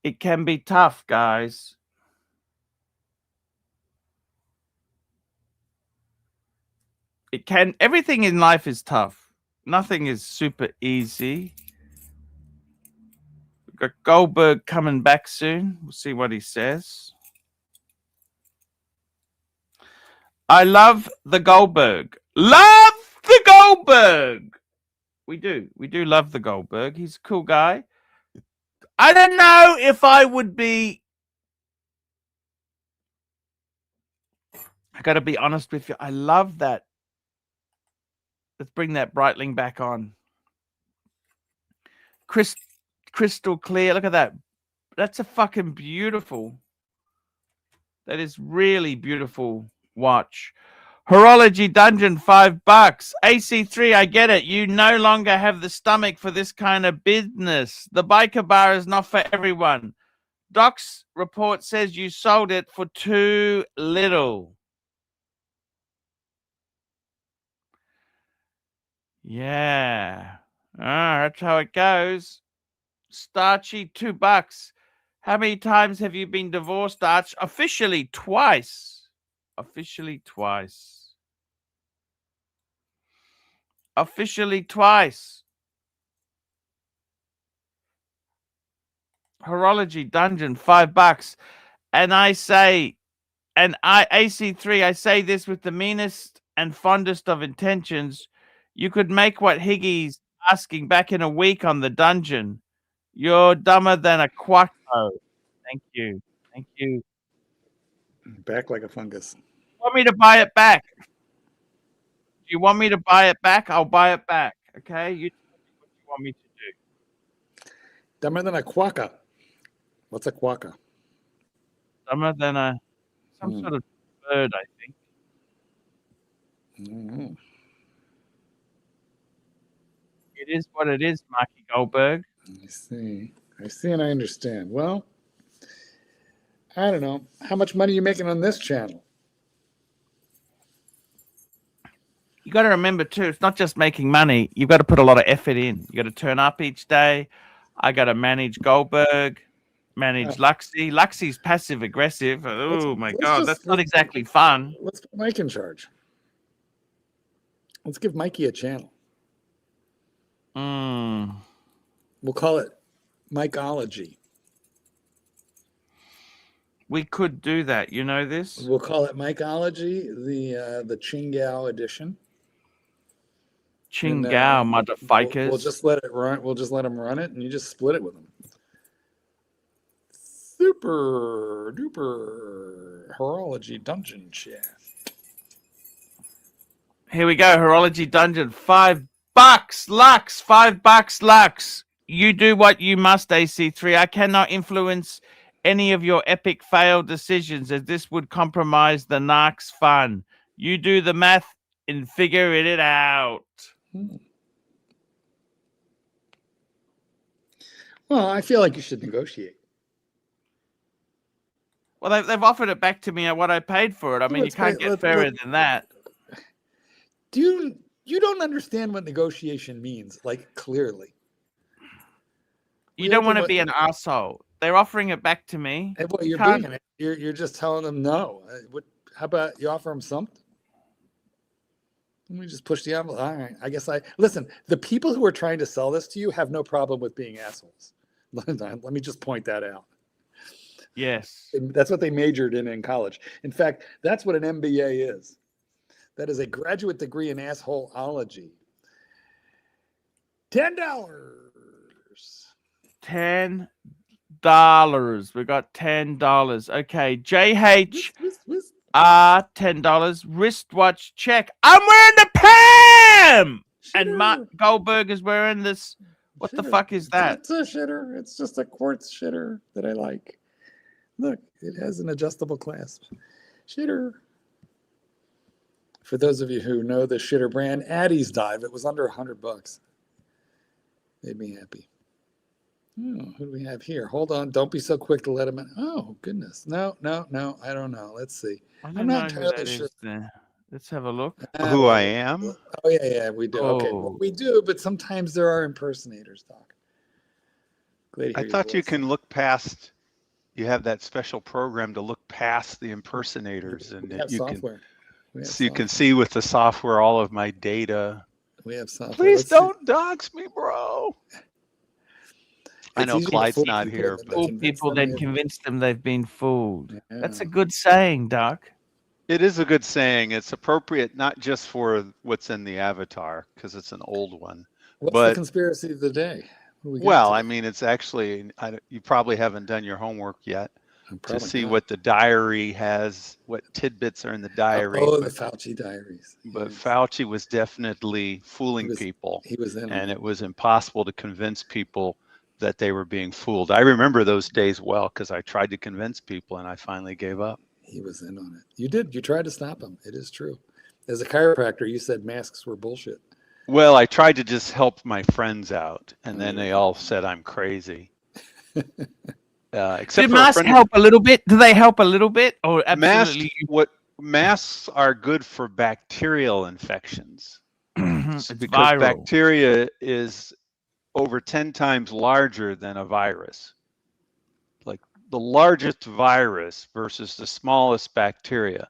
It can be tough, guys. Everything in life is tough. Nothing is super easy. We've got Goldberg coming back soon. We'll see what he says. I love the Goldberg. Love the Goldberg. We do love the Goldberg. He's a cool guy. I don't know if I would be I got to be honest with you. I love that. Let's bring that Breitling back on. Crystal clear. Look at that. That's a fucking beautiful. That is really beautiful watch. Horology Dungeon, $5. AC3, I get it. You no longer have the stomach for this kind of business. The biker bar is not for everyone. Doc's report says you sold it for too little. Yeah. That's how it goes. Starchy, $2. How many times have you been divorced, Arch? Officially twice. Officially twice. Officially twice. Horology Dungeon, $5. And I say, AC3, I say this with the meanest and fondest of intentions. You could make what Higgy's asking back in a week on the dungeon. You're dumber than a quacko. Thank you. Thank you. Back like a fungus. Want me to buy it back? Do you want me to buy it back? I'll buy it back. Okay? You tell me what you want me to do. Dumber than a quokka. What's a quokka? Dumber than some sort of bird, I think. Mm-hmm. It is what it is, Marky Goldberg. I see. I see and I understand. Well, I don't know. How much money are you making on this channel? You got to remember, too, it's not just making money. You've got to put a lot of effort in. You got to turn up each day. I got to manage Goldberg, manage Luxy. Luxy's passive aggressive. Oh, my God. That's not exactly fun. Let's put Mike in charge. Let's give Mikey a channel. We'll call it Mikeology. We could do that. You know this? We'll call it Mikeology, the Qingao edition. Qingao, motherfuckers. We'll just let it run. We'll just let them run it, and you just split it with them. Super duper horology dungeon chat. Here we go. Horology Dungeon. $5. Lux. $5 Lux. You do what you must, AC3. I cannot influence any of your epic failed decisions, as this would compromise the narc's fun. You do the math and figure it out. Well, I feel like you should negotiate. Well, they've offered it back to me at what I paid for it. I mean, you can't get fairer than that. You don't understand what negotiation means, like, clearly. You don't want to be an asshole. They're offering it back to me. And what you're doing it, you're just telling them no. How about you offer them something? Let me just push the envelope. All right, I guess listen. The people who are trying to sell this to you have no problem with being assholes. Let me just point that out. Yes, that's what they majored in college. In fact, that's what an MBA is. That is a graduate degree in assholeology. $10. $10. We got $10. Okay, JH. $10. Wristwatch check. I'm wearing the PAM! And Mark Goldberg is wearing this. What the fuck is that? It's a shitter. It's just a quartz shitter that I like. Look, it has an adjustable clasp. Shitter. For those of you who know the shitter brand, Addie's Dive. It was under $100. Made me happy. Oh, who do we have here? Hold on. Don't be so quick to let him in. Oh, goodness. No. I don't know. Let's see. I'm not entirely sure. Let's have a look. Who I am? Oh, yeah, we do. Oh. Okay, well, we do, but sometimes there are impersonators, Doc. I thought you can look past. You have that special program to look past the impersonators, and you software. You can see with the software all of my data. We have software. Please don't dox me, bro. I know Clyde's not here. Fool people, then convince them they've been fooled. Yeah. That's a good saying, Doc. It is a good saying. It's appropriate not just for what's in the avatar, because it's an old one. What's the conspiracy of the day? Well, I mean, it's actually, you probably haven't done your homework yet. to see what the diary has, what tidbits are in the diary. The Fauci diaries. But Fauci was definitely fooling people. He was in, and it was impossible to convince people that they were being fooled. I remember those days well because I tried to convince people and I finally gave up. He was in on it. You did. You tried to stop him. It is true. As a chiropractor, you said masks were bullshit. Well, I tried to just help my friends out, and then they all said I'm crazy. Except do masks help a little bit? Do they help a little bit, or absolutely? Masks are good for bacterial infections because viral. Bacteria is over 10 times larger than a virus. Like the largest virus versus the smallest bacteria,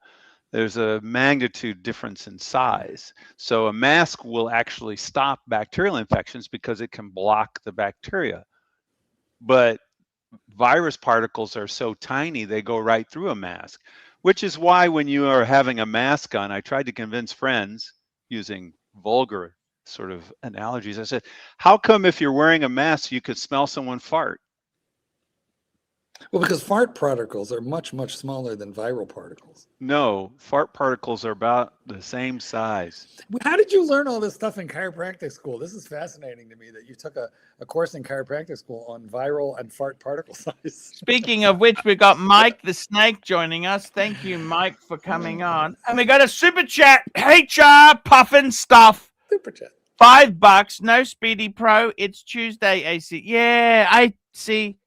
there's a magnitude difference in size. So a mask will actually stop bacterial infections because it can block the bacteria. But virus particles are so tiny, they go right through a mask, which is why when you are having a mask on, I tried to convince friends using vulgar sort of analogies. I said, how come if you're wearing a mask, you could smell someone fart? Well, because fart particles are much, much smaller than viral particles. No, fart particles are about the same size. How did you learn all this stuff in chiropractic school? This is fascinating to me that you took a course in chiropractic school on viral and fart particle size. Speaking of which, we got Mike the Snake joining us. Thank you, Mike, for coming on. And we got a super chat. HR puffin stuff. Super chat. $5. No Speedy Pro. It's Tuesday, AC. Yeah, I see.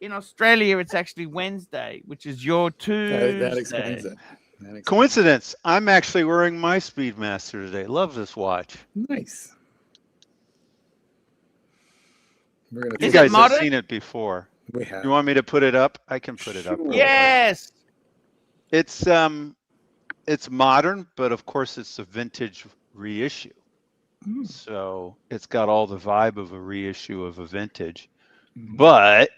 In Australia, it's actually Wednesday, which is your Tuesday. That explains it. Coincidence. I'm actually wearing my Speedmaster today. Love this watch. Nice. You guys have seen it before. We have. You want me to put it up? I can put it up. Yes. It's modern, but of course it's a vintage reissue. So it's got all the vibe of a reissue of a vintage. But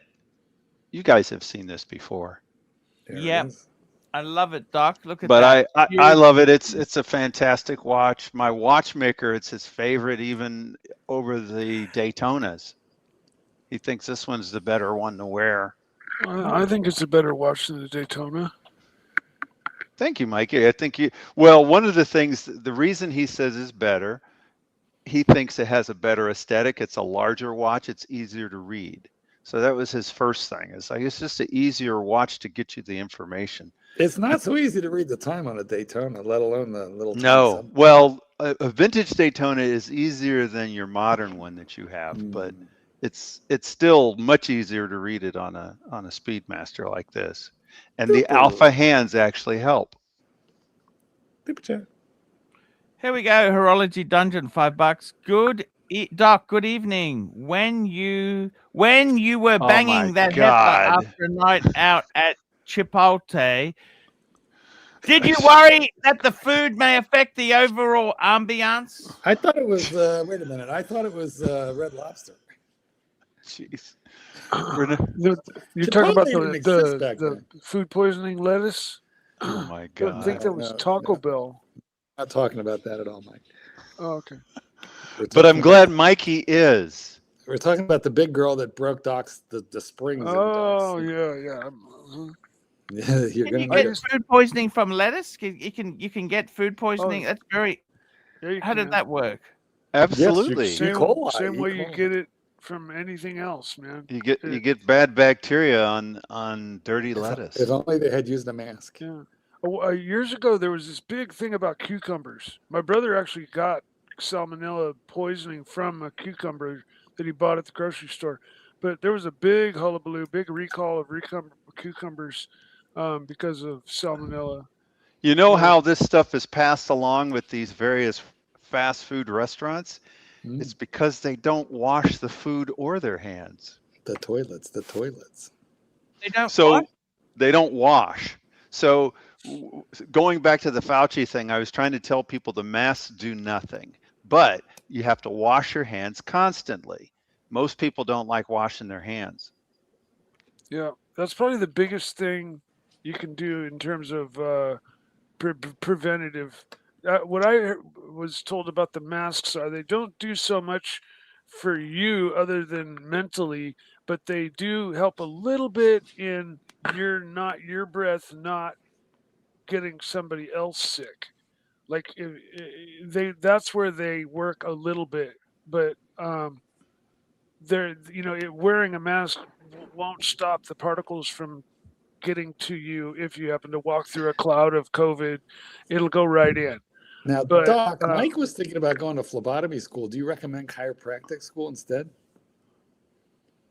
you guys have seen this before. Yep. I love it, Doc. Look at that. But I love it. It's a fantastic watch. My watchmaker, it's his favorite even over the Daytonas. He thinks this one's the better one to wear. I think it's a better watch than the Daytona. Thank you, Mikey. I think well, one of the things, the reason he says is better, he thinks it has a better aesthetic. It's a larger watch. It's easier to read. So that was his first thing. It's like, it's just an easier watch to get you the information. It's not so easy to read the time on a Daytona, let alone the little. No, well, a vintage Daytona is easier than your modern one that you have, but it's still much easier to read it on a Speedmaster like this. And the alpha hands actually help. Here we go. Horology Dungeon, $5. Good. Doc, good evening. When you were banging that heifer after a night out at Chipotle, did you worry that the food may affect the overall ambiance? I thought it was, wait a minute. I thought it was Red Lobster. Jeez. You're talking about the food poisoning lettuce? Oh my God. I think that was Taco Bell. Not talking about that at all, Mike. Oh, okay. But I'm glad Mikey is. We're talking about the big girl that broke Doc's the springs. Oh yeah. Yeah, you're can you get food poisoning from lettuce? You can get food poisoning. That's very. How did that work? Absolutely. Yes, same way you get it from anything else, man. You get bad bacteria on dirty lettuce. If only they had used a mask. Yeah. Years ago, there was this big thing about cucumbers. My brother actually got salmonella poisoning from a cucumber that he bought at the grocery store. But there was a big hullabaloo, big recall of cucumbers because of salmonella. You know how this stuff is passed along with these various fast food restaurants? It's because they don't wash the food or their hands. The toilets. They don't. They don't wash. So going back to the Fauci thing, I was trying to tell people the masks do nothing, but you have to wash your hands constantly. Most people don't like washing their hands. Yeah, that's probably the biggest thing you can do in terms of preventative. What I was told about the masks are they don't do so much for you other than mentally, but they do help a little bit in your breath not getting somebody else sick. Like that's where they work a little bit, but wearing a mask won't stop the particles from getting to you. If you happen to walk through a cloud of COVID, it'll go right in. Now, But, Doc, Mike was thinking about going to phlebotomy school. Do you recommend chiropractic school instead?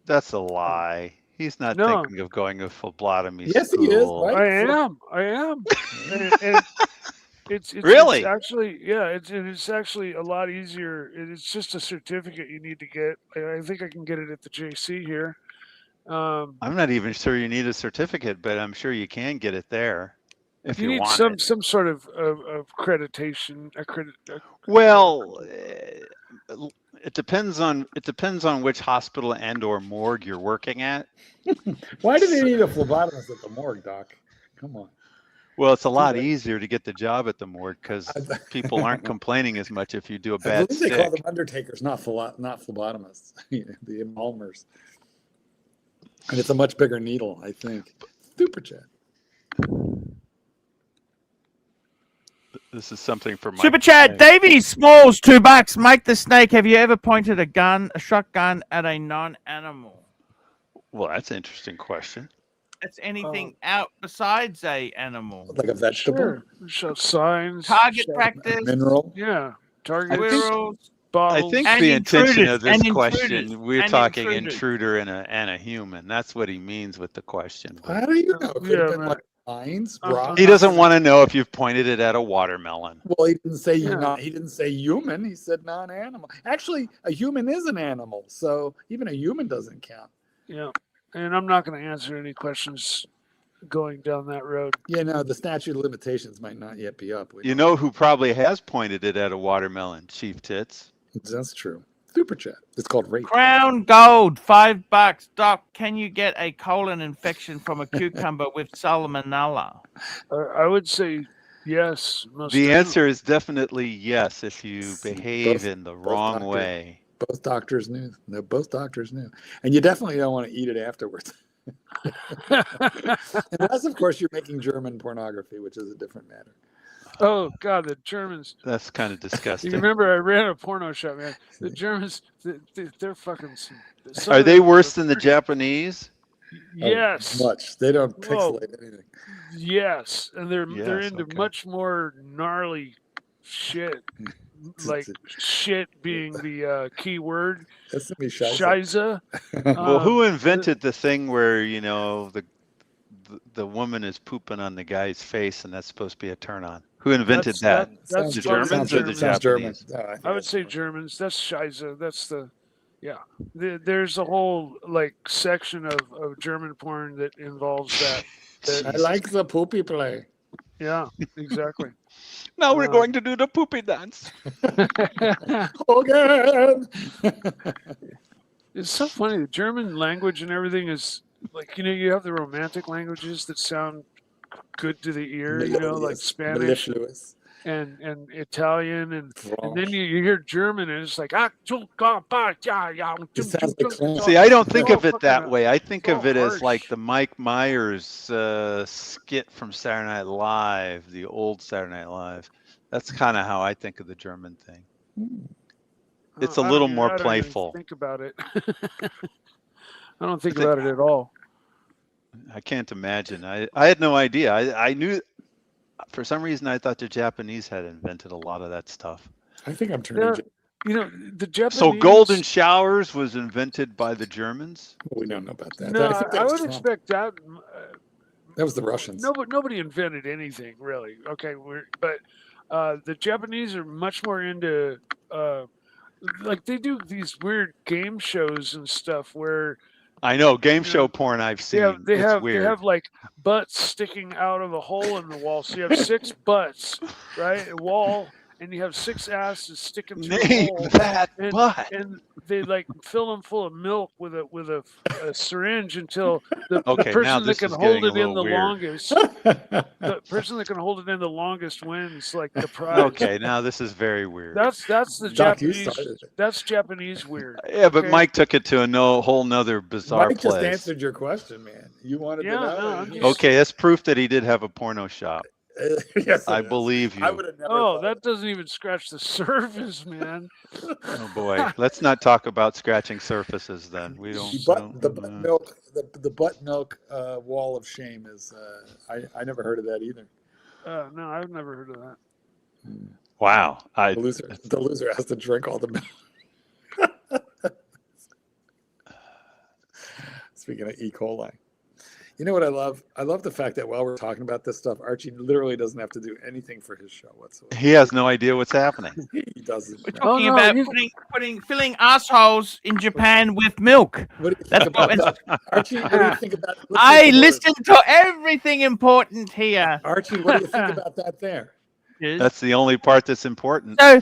That's a lie. He's not No. thinking of going to phlebotomy Yes, school. he is. Mike. I am. and it's Really? It's actually, yeah. It's actually a lot easier. It's just a certificate you need to get. I think I can get it at the JC here. I'm not even sure you need a certificate, but I'm sure you can get it there if you need want some it. some sort of accreditation. Well, it depends on which hospital and or morgue you're working at. Why do they need a phlebotomist at the morgue, Doc? Come on. Well, it's a lot easier to get the job at the morgue because people aren't complaining as much if you do a I bad believe stick. they call them undertakers, not phlebotomists. The embalmers. And it's a much bigger needle, I think. Super chat. This is something for my Super chat, Davey Smalls, $2. Mike the Snake, have you ever pointed a shotgun at a non-animal? Well, that's an interesting question. It's anything out besides a animal. Like a vegetable? Sure. Show signs. Target practice. Mineral? Yeah. Target Squirrels. I bottles. think And the intention intruders, of this and question, intruders, we're and talking intruders. intruder and a human. That's what he means with the question. How do you know? It could have been man. like lines, Uh-huh. rocks. He doesn't want to know if you've pointed it at a watermelon. Well, he didn't say Yeah. he didn't say human. He said non-animal. Actually, a human is an animal, so even a human doesn't count. Yeah. And I'm not going to answer any questions going down that road. Yeah, no, the statute of limitations might not yet be up. You know who probably has pointed it at a watermelon? Chief Tits. That's true. Super chat. It's called rape. Crown Gold, $5. Doc, can you get a colon infection from a cucumber with salmonella? I would say yes. The answer is definitely yes if you behave Both- in the both wrong doctors. way. Both doctors knew. No, both doctors knew. And you definitely don't want to eat it afterwards. Unless, of course, you're making German pornography, which is a different matter. Oh God, the Germans. That's kind of disgusting. You remember I ran a porno shop, man. The Germans, they're fucking. Are they worse than the Japanese? Yes. Oh, much. They don't Whoa. pixelate anything. Yes, and they're Yes, into okay. much more gnarly shit. Like shit being the key word. That's to be shy. Shiza. Well, who invented the thing where, you know, the woman is pooping on the guy's face and that's supposed to be a turn on? Who invented that? That's The Germans or the Sounds German. Japanese? I would say Germans. That's Shiza. That's there's a whole like section of German porn that involves that. I like the poopy play. Yeah, exactly. Now we're going to do the poopy dance. Hogan! It's so funny. The German language and everything is like, you know, you have the romantic languages that sound good to the ear, you know, like Spanish Mellifluous. and Italian, and French. then you hear German and it's like, It sounds like French. See, I don't think Oh, of it that fucking, way. I think so of it as like harsh. the Mike Myers skit from Saturday Night Live, the old Saturday Night Live. That's kind of how I think of the German thing. It's a little more I don't even playful. think about it. I don't think about it at all. I can't imagine. I had no idea. I knew, for some reason, I thought the Japanese had invented a lot of that stuff. I think I'm turning. You know, the Japanese. So golden showers was invented by the Germans? We don't know about that. No, I think that I was would Trump. expect that. That was the Russians. Nobody invented anything really. Okay, but the Japanese are much more into like they do these weird game shows and stuff where I know, game show porn I've seen. they It's have weird. they have like butts sticking out of a hole in the wall. So you have 6 butts, right? A wall, and you have 6 asses sticking through a Name hole, that and, butt. and they like fill them full of milk with a syringe until the Okay, now person that this can is hold getting a it in little the weird. longest, the person that can hold it in the longest wins like the prize. Okay, now this is very weird. That's the Doc, you Japanese. started it. That's Japanese weird. Yeah, but okay? Mike took it to a whole nother bizarre Mike just place. answered your question, man. You wanted Yeah, to know. no, and I'm he- just- Okay, that's proof that he did have a porno shop. Yes, I it is. believe you. I would have never. Oh, thought that it. doesn't even scratch the surface, man. Oh boy, let's not talk about scratching surfaces then. We don't. The butt milk, the butt milk wall of shame is. I never heard of that either. No, I've never heard of that. Wow, The loser has to drink all the milk. Speaking of E. coli. You know what I love? I love the fact that while we're talking about this stuff, Archie literally doesn't have to do anything for his show whatsoever. He has no idea what's happening. He doesn't. We're No. talking no, about you- filling assholes in Japan with milk. What do you That's think about what- that? Archie, what do you think about let's I take the word. listen to everything important here. Archie, what do you think about that there? That's the only part that's important. So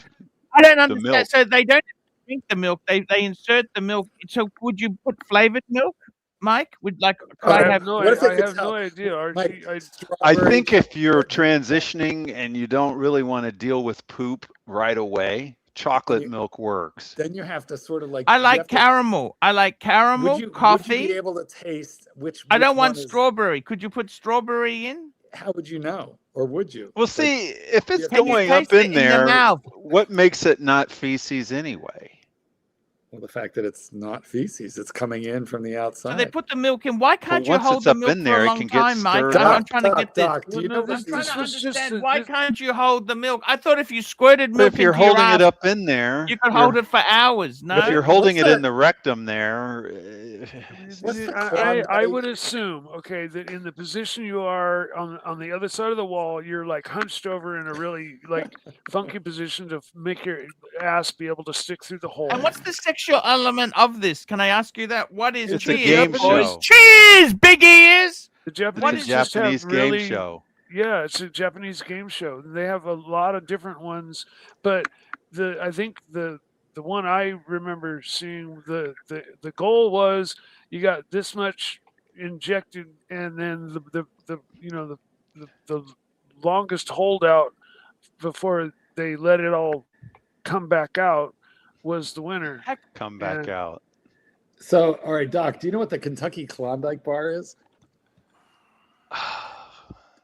I don't milk. understand. So they don't drink the milk. They insert the milk. So would you put flavored milk, Mike? Would like could I I have have? no, what if they I could have tell- no idea, Archie. Mike, I strawberry- think if you're transitioning and you don't really want to deal with poop right away, chocolate milk works. then you have to sort of like. I you like have to- caramel. I like caramel, Would you be coffee. able to taste which? I which don't want one is- strawberry. Could you put strawberry in? How would you know, or would you? Well, Like, see, if it's Can you going up taste it in in your there, mouth? what makes it not feces anyway? well, the fact that it's not feces, it's coming in from the So outside. they put the milk in. Why can't you once hold it's the up milk in for there, a it long can get time, Mike? stirred I'm up. trying to get this. Doc, do you Well, know no, I'm trying to This was just understand the- why this- can't you hold the milk? I thought if you squirted But milk if you're into your holding it ass, up in there, you could you're- hold it for hours. No, if you're holding it What's in the rectum there, What's the I Klondike? would assume, okay, that in the position you are on the other side of the wall, you're like hunched over in a really like funky position to make your ass be able to stick through the hole. And what's the sexual element of this? Can I ask you that? What is It's a cheers, game boys? show. Cheers, big ears. The it's Japanese a just have Japanese really, game show. Yeah, it's a Japanese game show. They have a lot of different ones, but I think the one I remember seeing the goal was you got this much injected, and then the longest holdout before they let it all come back out was the winner. Come back Yeah. out. So, all right, Doc, do you know what the Kentucky Klondike bar is?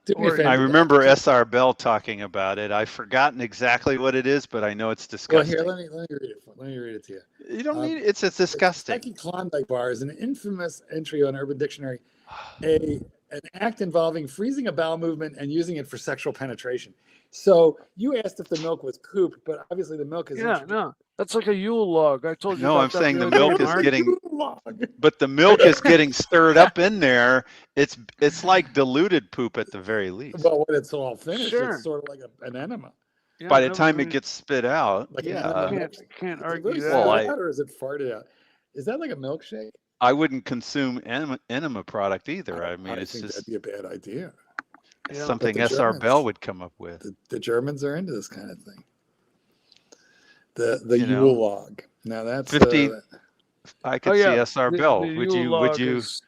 Do me a Or- favor, I Doc. remember SR Bell talking about it. I've forgotten exactly what it is, but I know it's Well, disgusting. here, let me read it. Let me read it to you. You don't um, need it's disgusting. Kentucky Klondike bar is an infamous entry on Urban Dictionary, an act involving freezing a bowel movement and using it for sexual penetration. So you asked if the milk was poop, but obviously the milk is. Yeah, no, that's like a Yule log. I told you. No, about I'm that saying the other day, milk is Mark. getting, but the milk is getting stirred up in there. It's like diluted poop at the very least. Well, when it's all finished, Sure. it's sort of like an enema. Yeah, By the no, time I it mean, gets spit out, Like an yeah, enema. can't Is it argue really that. Well, spit out or is it farted out? Is that like a milkshake? I wouldn't consume enema product either. I mean, it's think just that'd be a bad idea. Yeah. something But the SR Germans- Bell would come up with. The Germans are into this kind of thing. The You know, Yule log. Now that's 50 I could Oh, yeah. see SR The- Bell. the Would Yule you log is-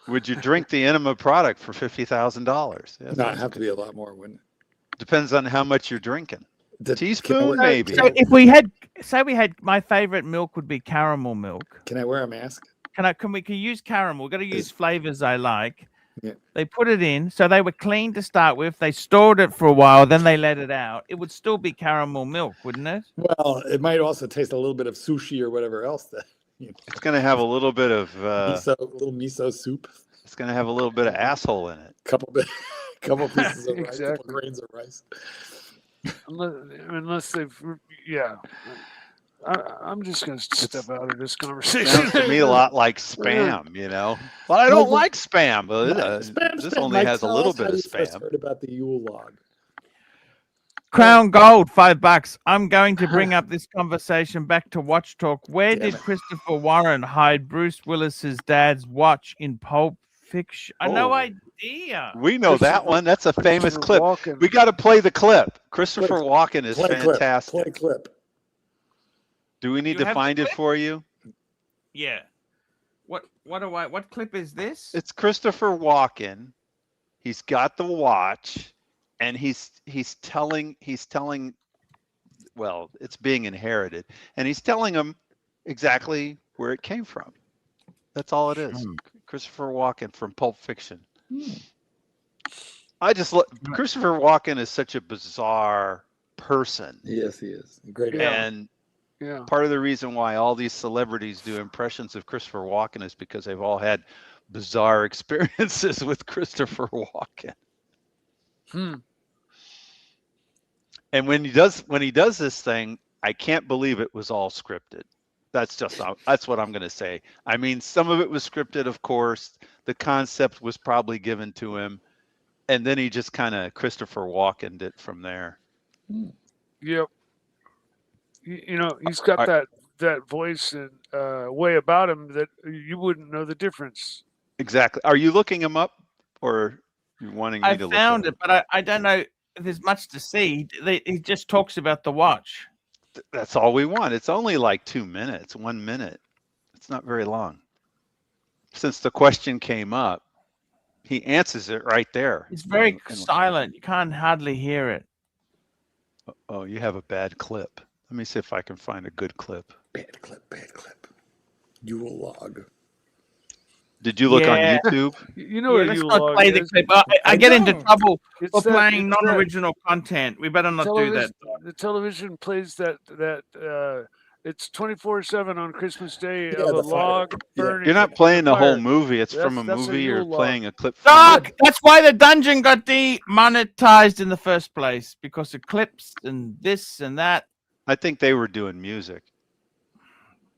would you drink the enema product for $50,000? Yeah, no, it'd have to be a lot more, wouldn't it? depends on how much you're drinking. The- Teaspoon, can I wear- maybe. So if we had, say we had, my favorite milk would be caramel milk. Can I wear a mask? Can we use caramel? We've got to use flavors I like. Yeah. They put it in, so they were clean to start with. They stored it for a while, then they let it out. It would still be caramel milk, wouldn't it? Well, it might also taste a little bit of sushi or whatever else. That It's going to have a little bit of little miso soup, it's going to have a little bit of asshole in it. couple pieces of rice, couple Exactly. grains of rice. Unless they've, yeah. I'm just going to step out of this conversation. Sounds to me a lot like spam, you know. But I don't Well, like spam. But Spam, this spam. only Mike, has a tell little us how bit of you first spam. heard about the Yule log. Crown Gold, $5. I'm going to bring up this conversation back to Watch Talk. Where Damn did it. Christopher Warren hide Bruce Willis's dad's watch in Pulp Fiction. Oh. No idea. We know that one. That's a famous clip. Walken. We got to play the clip. Christopher Walken is Play fantastic. Clip. Play clip. Do we need You to have the find it clip? for you? Yeah. What clip is this? It's Christopher Walken. He's got the watch, and he's telling. Well, it's being inherited, and he's telling him exactly where it came from. That's all it is. Christopher Walken from Pulp Fiction. I just look. Christopher Walken is such a bizarre person. Yes, he is. Great. And part of the reason why all these celebrities do impressions of Christopher Walken is because they've all had bizarre experiences with Christopher Walken. And when he does this thing, I can't believe it was all scripted. That's what I'm going to say. I mean, some of it was scripted, of course. The concept was probably given to him, and then he just kind of Christopher Walkened it from there. Yep. You know, he's got that voice and way about him that you wouldn't know the difference. Exactly. Are you looking him up, or you wanting me to look? I found it, but I don't know if there's much to see. He just talks about the watch. That's all we want. It's only like 2 minutes, 1 minute. It's not very long. Since the question came up, he answers it right there. It's very silent. You can't hardly hear it. Oh, you have a bad clip. Let me see if I can find a good clip. Bad clip. You will log. Did you look on YouTube? You know what let's you not log play the is. clip. I get into trouble for It's that- playing it's that non-original content. We better not do that. The television plays that it's 24/7 on Christmas Day Yeah, of a the fire. log burning. You're not the playing the whole fire. movie. It's from a That's a movie. You're Yule log. playing a clip. From Doc, that's why the dungeon got demonetized in the first place, because of clips and this and that. I think they were doing music.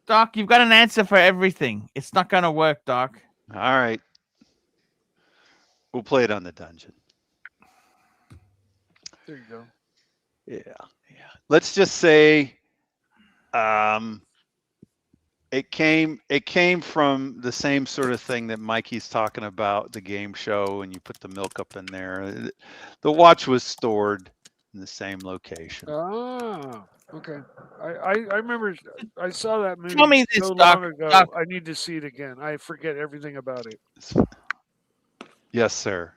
Doc, you've got an answer for everything. It's not going to work, Doc. All right. We'll play it on the dungeon. There you go. Yeah. Let's just say it came from the same sort of thing that Mikey's talking about, the game show, and you put the milk up in there. The watch was stored in the same location. Ah, okay. I remember I saw that movie Tell me this, so Doc. long ago. Doc. I need to see it again. I forget everything about it. Yes, sir.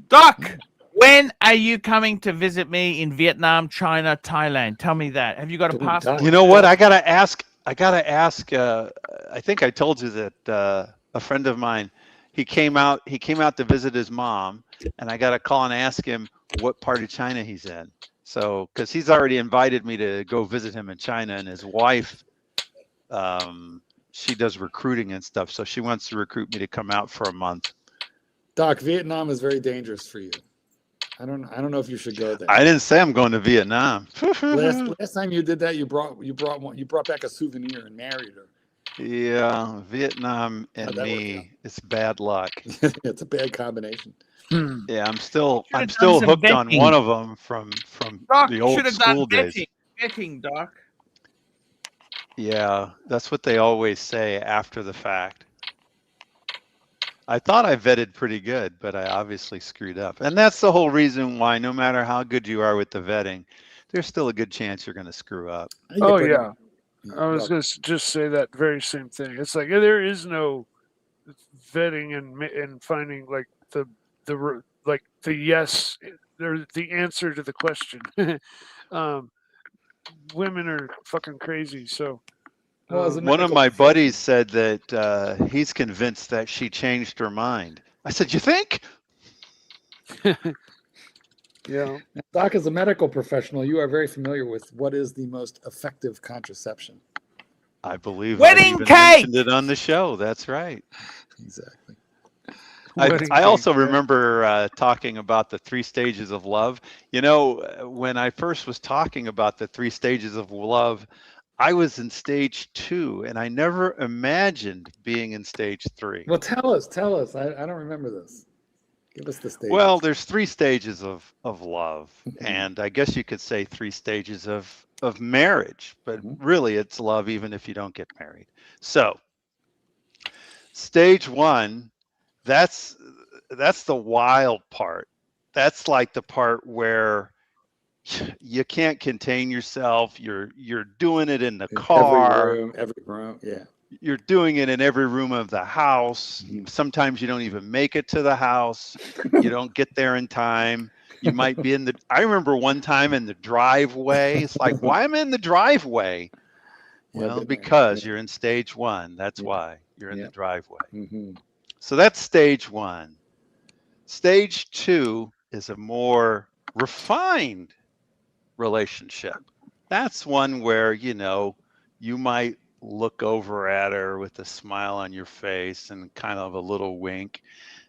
Doc, when are you coming to visit me in Vietnam, China, Thailand? Tell me that. Have you got a passport? You know what? I gotta ask. I think I told you that a friend of mine, he came out to visit his mom, and I got to call and ask him what part of China he's in. So, because he's already invited me to go visit him in China, and his wife, she does recruiting and stuff, so she wants to recruit me to come out for a month. Doc, Vietnam is very dangerous for you. I don't know if you should go there. I didn't say I'm going to Vietnam. Last time you did that, you brought back a souvenir and married her. Yeah, Vietnam and me, it's bad luck. It's a bad combination. Yeah, I'm still some hooked on betting. one of them from Doc, the you old should have school done days. betting, Doc. Yeah, that's what they always say after the fact. I thought I vetted pretty good, but I obviously screwed up. And that's the whole reason why no matter how good you are with the vetting, there's still a good chance you're going to screw up. Oh, yeah. I was going to just say that very same thing. It's like there is no vetting and finding like the yes, the answer to the question. Women are fucking crazy. So one of my buddies said that he's convinced that she changed her mind. I said, "You think?" Yeah. Doc, as a medical professional, you are very familiar with what is the most effective contraception. I believe Wedding I even cake! mentioned it on the show. That's right. Exactly. I also remember talking about the 3 stages of love. You know, when I first was talking about the 3 stages of love, I was in stage 2, and I never imagined being in stage 3. Well, tell us. I don't remember this. Give us the stage. Well, there's 3 stages of love, and I guess you could say 3 stages of marriage, but really it's love even if you don't get married. So, stage 1 that's the wild part. That's like the part where you can't contain yourself. You're doing it in the car. Every room, yeah. You're doing it in every room of the house. Sometimes you don't even make it to the house. You don't get there in time. You might be in the, I remember one time in the driveway. It's like, why am I in the driveway? Well, because you're in stage 1. That's why you're in the driveway. So that's stage 1. Stage 2 is a more refined relationship. That's one where, you know, you might look over at her with a smile on your face and kind of a little wink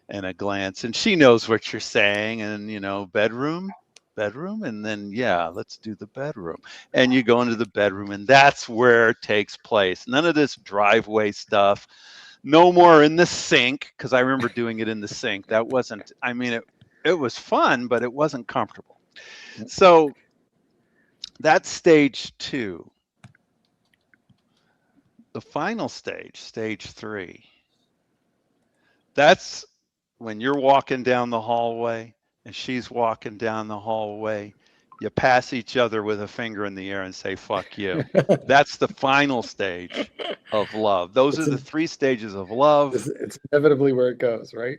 and a glance, and she knows what you're saying, and, you know, bedroom, and then, yeah, let's do the bedroom. And you go into the bedroom, and that's where it takes place. None of this driveway stuff. No more in the sink, because I remember doing it in the sink. That wasn't, I mean, it was fun, but it wasn't comfortable. So that's stage 2. The final stage, stage 3, that's when you're walking down the hallway and she's walking down the hallway. You pass each other with a finger in the air and say, fuck you. That's the final stage of love. Those are the 3 stages of love. It's inevitably where it goes, right?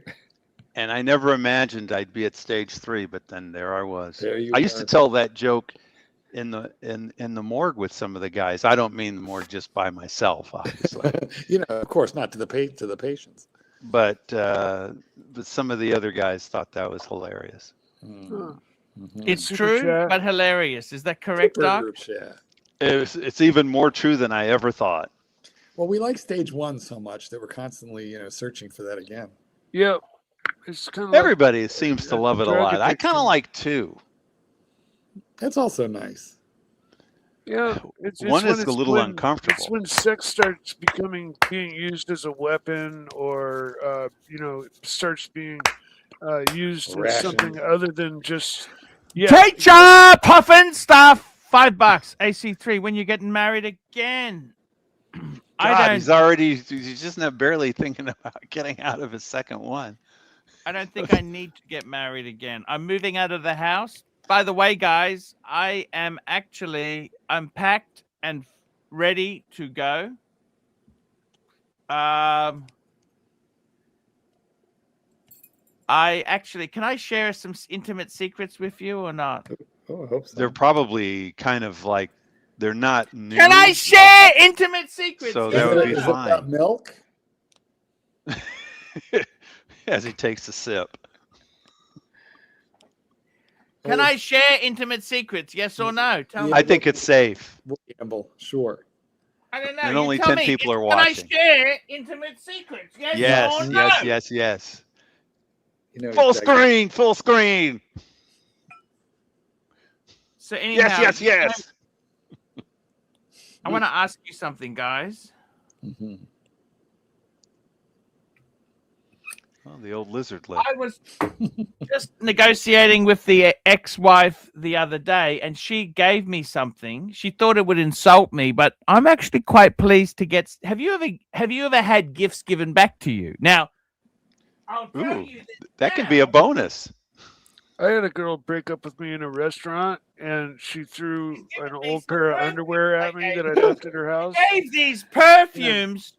And I never imagined I'd be at stage 3, but then there I was. There you I used to tell that joke in the morgue with some of the guys. I don't mean the morgue just by myself, obviously. You know, of course, not to the patients. But some of the other guys thought that was hilarious. It's true, but hilarious. Is that correct, Doc? It's even more true than I ever thought. Well, we like stage 1 so much that we're constantly, you know, searching for that again. Yep. It's kind of everybody seems to love it a lot. I kind of like 2. That's also nice. Yeah, one is a little uncomfortable. It's when sex starts being used as a weapon, or you know, starts being used as something other than just teacher puffin stuff. $5. AC3. When you're getting married again? God, he's just not barely thinking about getting out of his second one. I don't think I need to get married again. I'm moving out of the house. By the way, guys, I'm packed and ready to go. Can I share some intimate secrets with you or not? Oh, I hope so. They're probably kind of like, they're not new. Can I share intimate secrets? So that would be is fine. It about milk? As he takes a sip. Can I share intimate secrets? Yes or no? Tell me. I think it's safe. We'll gamble, sure. I don't know. And only 10 people are watching. Can I share intimate secrets? Yes or no? Yes. You know, full screen. So anyhow, yes. I want to ask you something, guys. Oh, the old lizard lip. I was just negotiating with the ex-wife the other day, and she gave me something. She thought it would insult me, but I'm actually quite pleased to get. Have you ever had gifts given back to you? Now, I'll tell you that could be a bonus. I had a girl break up with me in a restaurant, and she threw an old pair of underwear at me that I left at her house. I gave these perfumes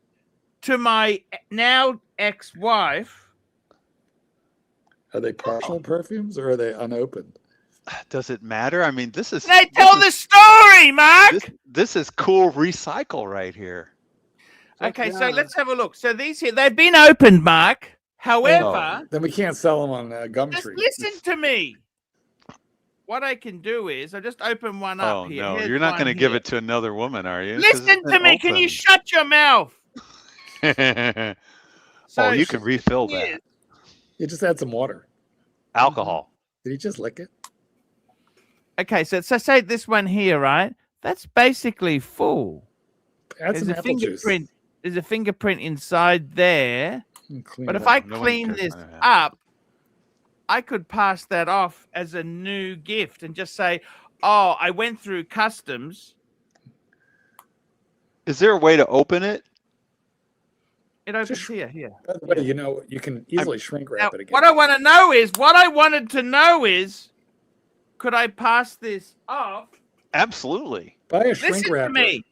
to my now ex-wife. Are they partial perfumes or are they unopened? Does it matter? I mean, this is. They tell the story, Mark. This is cool recycle right here. Okay, so let's have a look. So these here, they've been opened, Mark. However, then we can't sell them on Gumtree. Just listen to me. What I can do is I just open one up here. Oh no, Here's you're not going to give here. it to another woman, are you? Listen to me. Can you shut your mouth? So you can refill that. You just add some water. Alcohol. Did he just lick it? Okay, so say this one here, right? That's basically full. Add some apple juice. There's a fingerprint inside there. But if I clean this up, I could pass that off as a new gift and just say, oh, I went through customs. Is there a way to open it? It opens here. By the way, you know, you can easily shrink wrap it again. What I wanted to know is, could I pass this off? Absolutely. Buy a Listen shrink wrapper. to me.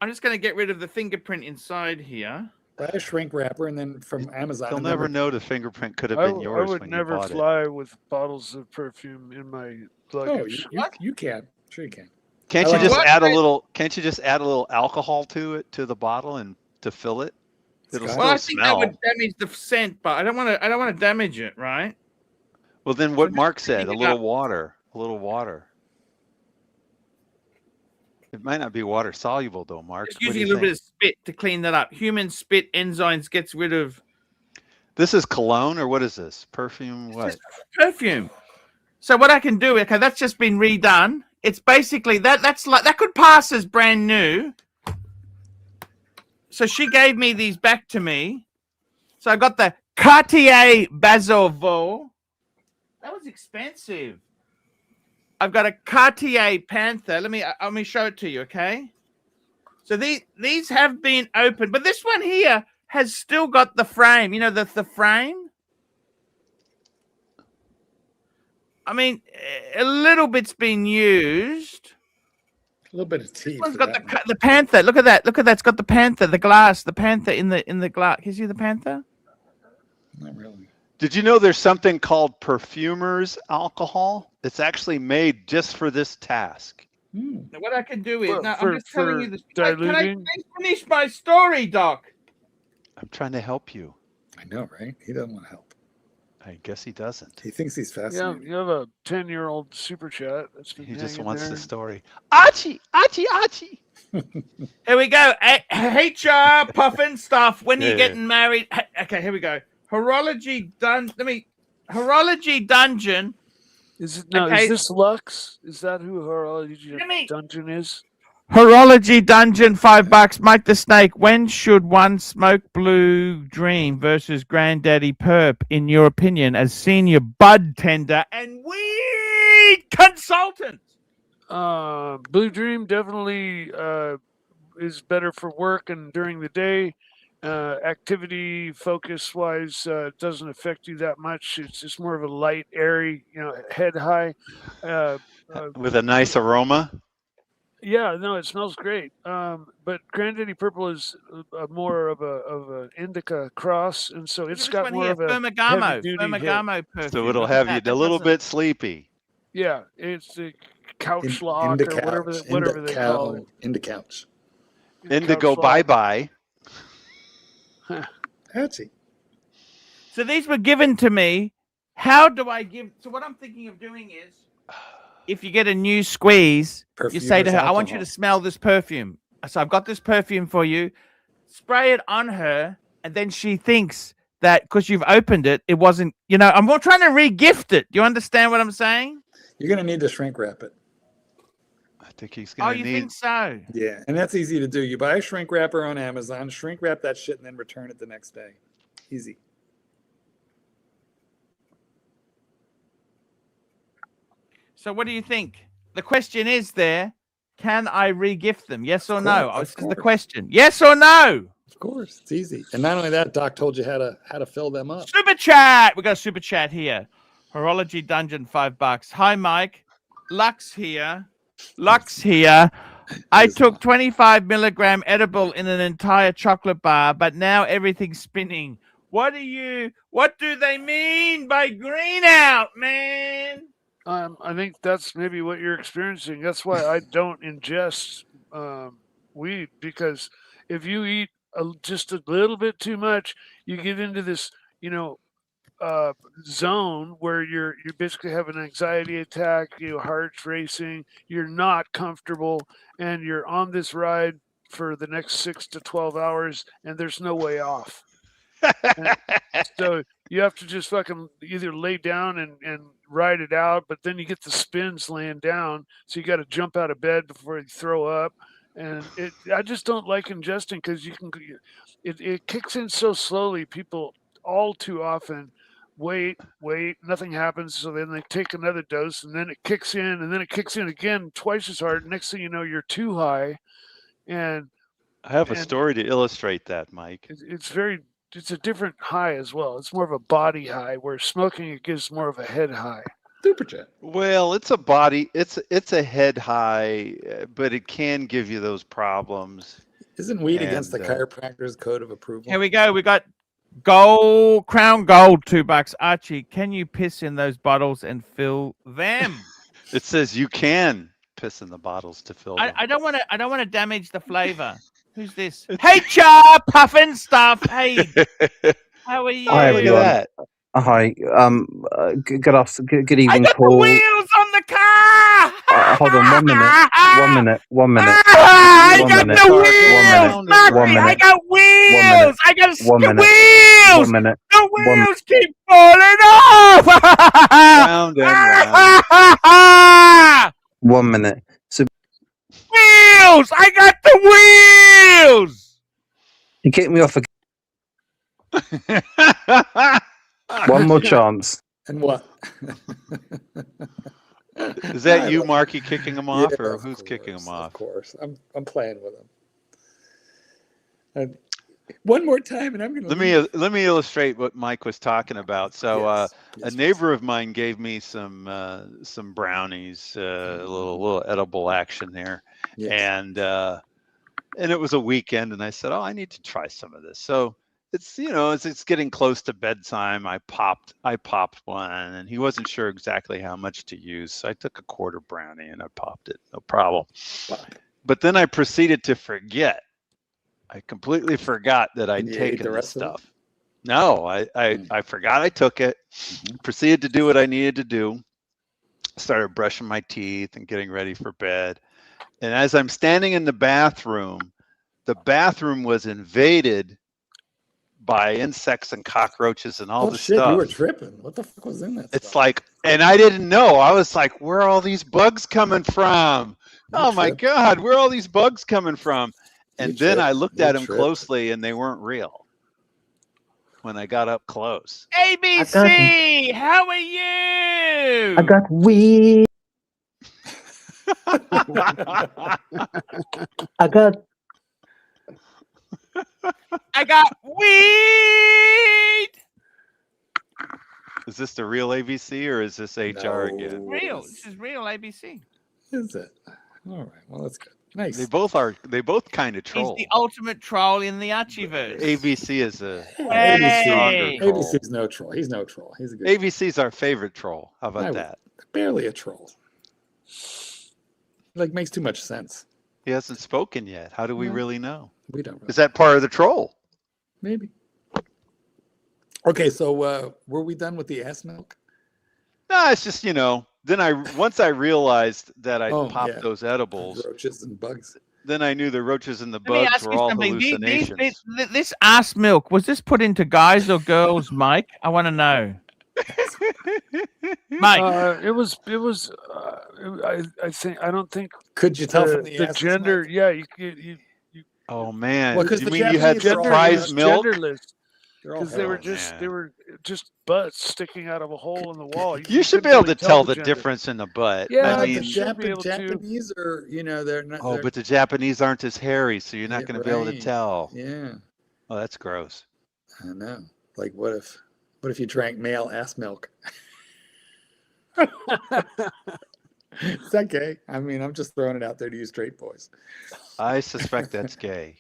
I'm just going to get rid of the fingerprint inside here. Buy a shrink wrapper, and then from Amazon. They'll never know the fingerprint could have been yours. I would when never you bought fly with bottles of perfume in my luggage. Oh, you can. Sure you can. Can't I you like just what? add a little? Can't you just add a little alcohol to it, to the bottle, and to fill it? It'll Well, still Well, I think smell. that would damage the scent, but I don't want to damage it, right? Well, then what So Mark just said, a clean it little up. water, a little water. It might not be water soluble though, Mark. Just What do using a you little bit think? of spit to clean that up. Human spit enzymes gets rid of This is cologne, or what is this? Perfume? What? perfume. So what I can do, okay, that's just been redone. It's basically that's like that could pass as brand new. So she gave me these back to me. So I got the Cartier Bazovaux. That was expensive. I've got a Cartier Panther. Let me show it to you, okay? So these have been opened, but this one here has still got the frame. You know the frame. I mean, a little bit's been used. A little bit of tea. This one's for got that one. the panther. Look at that. Look at that. It's got the panther, the glass, the panther in the glass. Can you see the panther? Not really. Did you know there's something called perfumer's alcohol? It's actually made just for this task. Hmm. Now, what I can do is, For- I'm for- just telling you for this. Can I diluting? finish my story, Doc? I'm trying to help you. I know, right? He doesn't want to help. I guess he doesn't. He thinks he's Yeah, fascinating. you have a 10-year-old super chat that's been He just hanging wants there. the story. Archie, Archie, Archie. Here we go. HR puffin stuff. When you're Yeah. getting married. Okay, here we go. Horology Dungeon. Is it no? Okay. Is this Lux? Is that who Horology Let me- Dungeon is? Horology Dungeon, $5. Mike the Snake. When should one smoke Blue Dream versus Granddaddy Perp, in your opinion, as senior bud tender and weed consultant? Blue Dream definitely is better for work and during the day. Activity focus wise doesn't affect you that much. It's just more of a light, airy, head high. With a nice aroma. Yeah, no, it smells great. But Granddaddy Purple is more of a indica cross, and so it's This got one more here, of a Fermagamo. heavy-duty hit. Fermagamo perfume. So it'll Look at have that. you a That little doesn't- bit sleepy. Yeah, it's the couch In- lock or whatever they call it. Into couch. Indigo Couch bye lock. bye. That's it. So these were given to me. How do I give? So what I'm thinking of doing is, if you get a new squeeze, you say to her, I want you to smell this perfume. So I've got this perfume for you. Spray it on her. And then she thinks that because you've opened it, it wasn't, I'm more trying to re-gift it. Do you understand what I'm saying? You're going to need to shrink wrap it. I think he's Oh, gonna you need. think so? Yeah, and that's easy to do. You buy a shrink wrapper on Amazon, shrink wrap that shit, and then return it the next day. Easy. So what do you think? The question is there, can I re-gift them? Yes or Of no? course, This of is the course. question. Yes or no? Of course, it's easy. And not only that, Doc told you how to fill them up. Super chat. We got a super chat here. Horology Dungeon, $5. Hi, Mike. Lux here. I took 25 milligram edible in an entire chocolate bar, but now everything's spinning. What do they mean by green out, man? I think that's maybe what you're experiencing. That's why I don't ingest weed, because if you eat just a little bit too much, you get into this, zone where you basically have an anxiety attack, heart's racing, you're not comfortable, and you're on this ride for the next 6 to 12 hours, and there's no way off. So you have to just fucking either lay down and ride it out, but then you get the spins laying down, so you got to jump out of bed before you throw up. And I just don't like ingesting, because it kicks in so slowly. People all too often wait, nothing happens, so then they take another dose, and then it kicks in, and then it kicks in again twice as hard. Next thing you know, you're too high, and I have a And story to illustrate that, Mike. it's a different high as well. It's more of a body high, where smoking it gives more of a head high. Superjet. Well, it's a body, it's a head high, but it can give you those problems. Isn't weed against the And, chiropractor's code of approval? Here we go. We got Crown Gold, $2. Archie, can you piss in those bottles and fill them? It says you can piss in the bottles to fill them. I don't want to damage the flavor. Who's this? Hey, Char, puffin stuff. Hey, how are you? Hi, Look at everyone. that. Hi. Good I evening, got the Paul. wheels on the car. Hold on 1 minute. 1 minute. 1 minute. I One got minute. the 1 wheels, minute. Marky. 1 minute. I got wheels. I got One the minute. wheels. 1 minute. The One- wheels keep falling off. Round and round. 1 minute. So Wheels. I got the wheels. you kick me off again. One more chance. And what? Is that you, Marky, kicking them off, Yeah, or of who's kicking them course, off? Of course, I'm playing with them. And one more time, and I'm going to Let me illustrate what Mike was talking about. So, a neighbor of mine gave me some brownies, a little edible action there, and it was a weekend, and I said, oh, I need to try some of this. So it's it's getting close to bedtime. I popped one, and he wasn't sure exactly how much to use, so I took a quarter brownie and I popped it, no problem. But then I proceeded to forget. I completely forgot that I'd taken this stuff. No, I forgot I took it. Proceeded to do what I needed to do. Started brushing my teeth and getting ready for bed. And as I'm standing in the bathroom was invaded by insects and cockroaches and all this shit, stuff. You were tripping. What the fuck was in that It's stuff? like, and I didn't know. I was like, where are all these bugs coming from? Oh my God, where are all these bugs coming from? And then I looked at them closely, and they weren't real when I got up close. ABC, how are you? I got weed. I got weed. Is this the real ABC or is this HR again? Real. This is real ABC. Is it? All right. Well, that's good. Nice. They both kind of troll. He's the ultimate troll in the Archieverse. ABC is a Hey. stronger troll. ABC's no troll. He's no troll. He's a good ABC's our favorite troll. How about that? Barely a troll. Like, makes too much sense. He hasn't spoken yet. How do we really know? We don't know. Is that part of the troll? Maybe. Okay, so were we done with the ass milk? No, it's just, then once I realized that I popped yeah. those edibles, Roaches and bugs. then I knew the roaches and the Let me bugs ask were you all something. hallucinations. This ass milk, was this put into guys or girls, Mike? I want to know. Mike. It was. I don't think. Could you tell from the the ass gender? smell? Yeah, you. Oh man! Well, 'cause you the mean you had Japanese are all surprise milk? Genderless. They're all Because they were hell. just butts sticking out of a hole in the wall. You should be able to tell the difference in the butt. Yeah, I The mean, should be able to. Japanese are, they're not. oh, they're- but the Japanese aren't as hairy, so you're not Yeah, going to be able to right. tell. Yeah, Oh, that's gross. I know. Like, what if you drank male ass milk? Is that gay? I mean, I'm just throwing it out there to you straight boys. I suspect that's gay.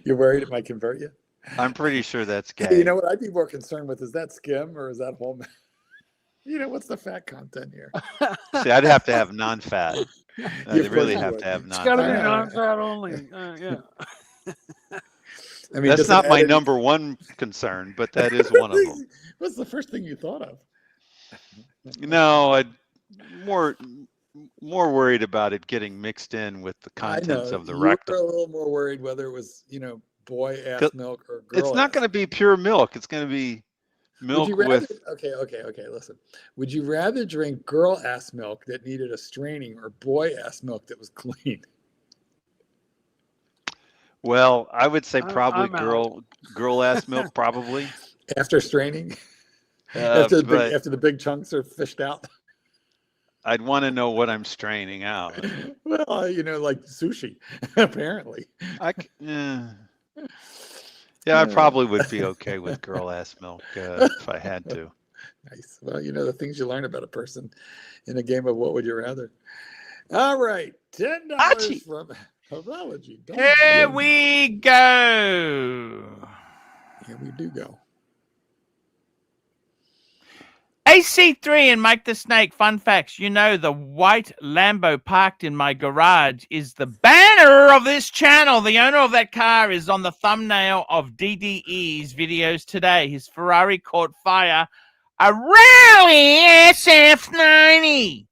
You're worried it might convert you? I'm pretty sure that's gay. Hey, you know what I'd be more concerned with? Is that skim or is that whole milk? What's the fat content here? See, I'd have to have non-fat. You I'd really first have would. to have It's got to be non-fat. non-fat only. Yeah. I mean, That's does it not add my any- number one concern, but that is one of them. What's the first thing you thought of? No, I'd more worried about it getting mixed in with the I contents know. of the You were rectum. a little more worried whether it was, boy ass milk or girl. It's not going to be pure milk. It's going to be milk with. Okay. Listen, would you rather drink girl ass milk that needed a straining or boy ass milk that was clean? Well, I would say I'm probably out. girl ass milk, probably. After straining, But after the big chunks are fished out. I'd want to know what I'm straining out. Well, like sushi, apparently. Yeah, I probably would be okay with girl ass milk if I had to. Nice. Well, the things you learn about a person in a game of What Would You Rather. All right, $10 from Horology. Here we go. Here we do go. AC3 and Mike the Snake, fun facts. The white Lambo parked in my garage is the banner of this channel. The owner of that car is on the thumbnail of DDE's videos today. His Ferrari caught fire. A rally SF90.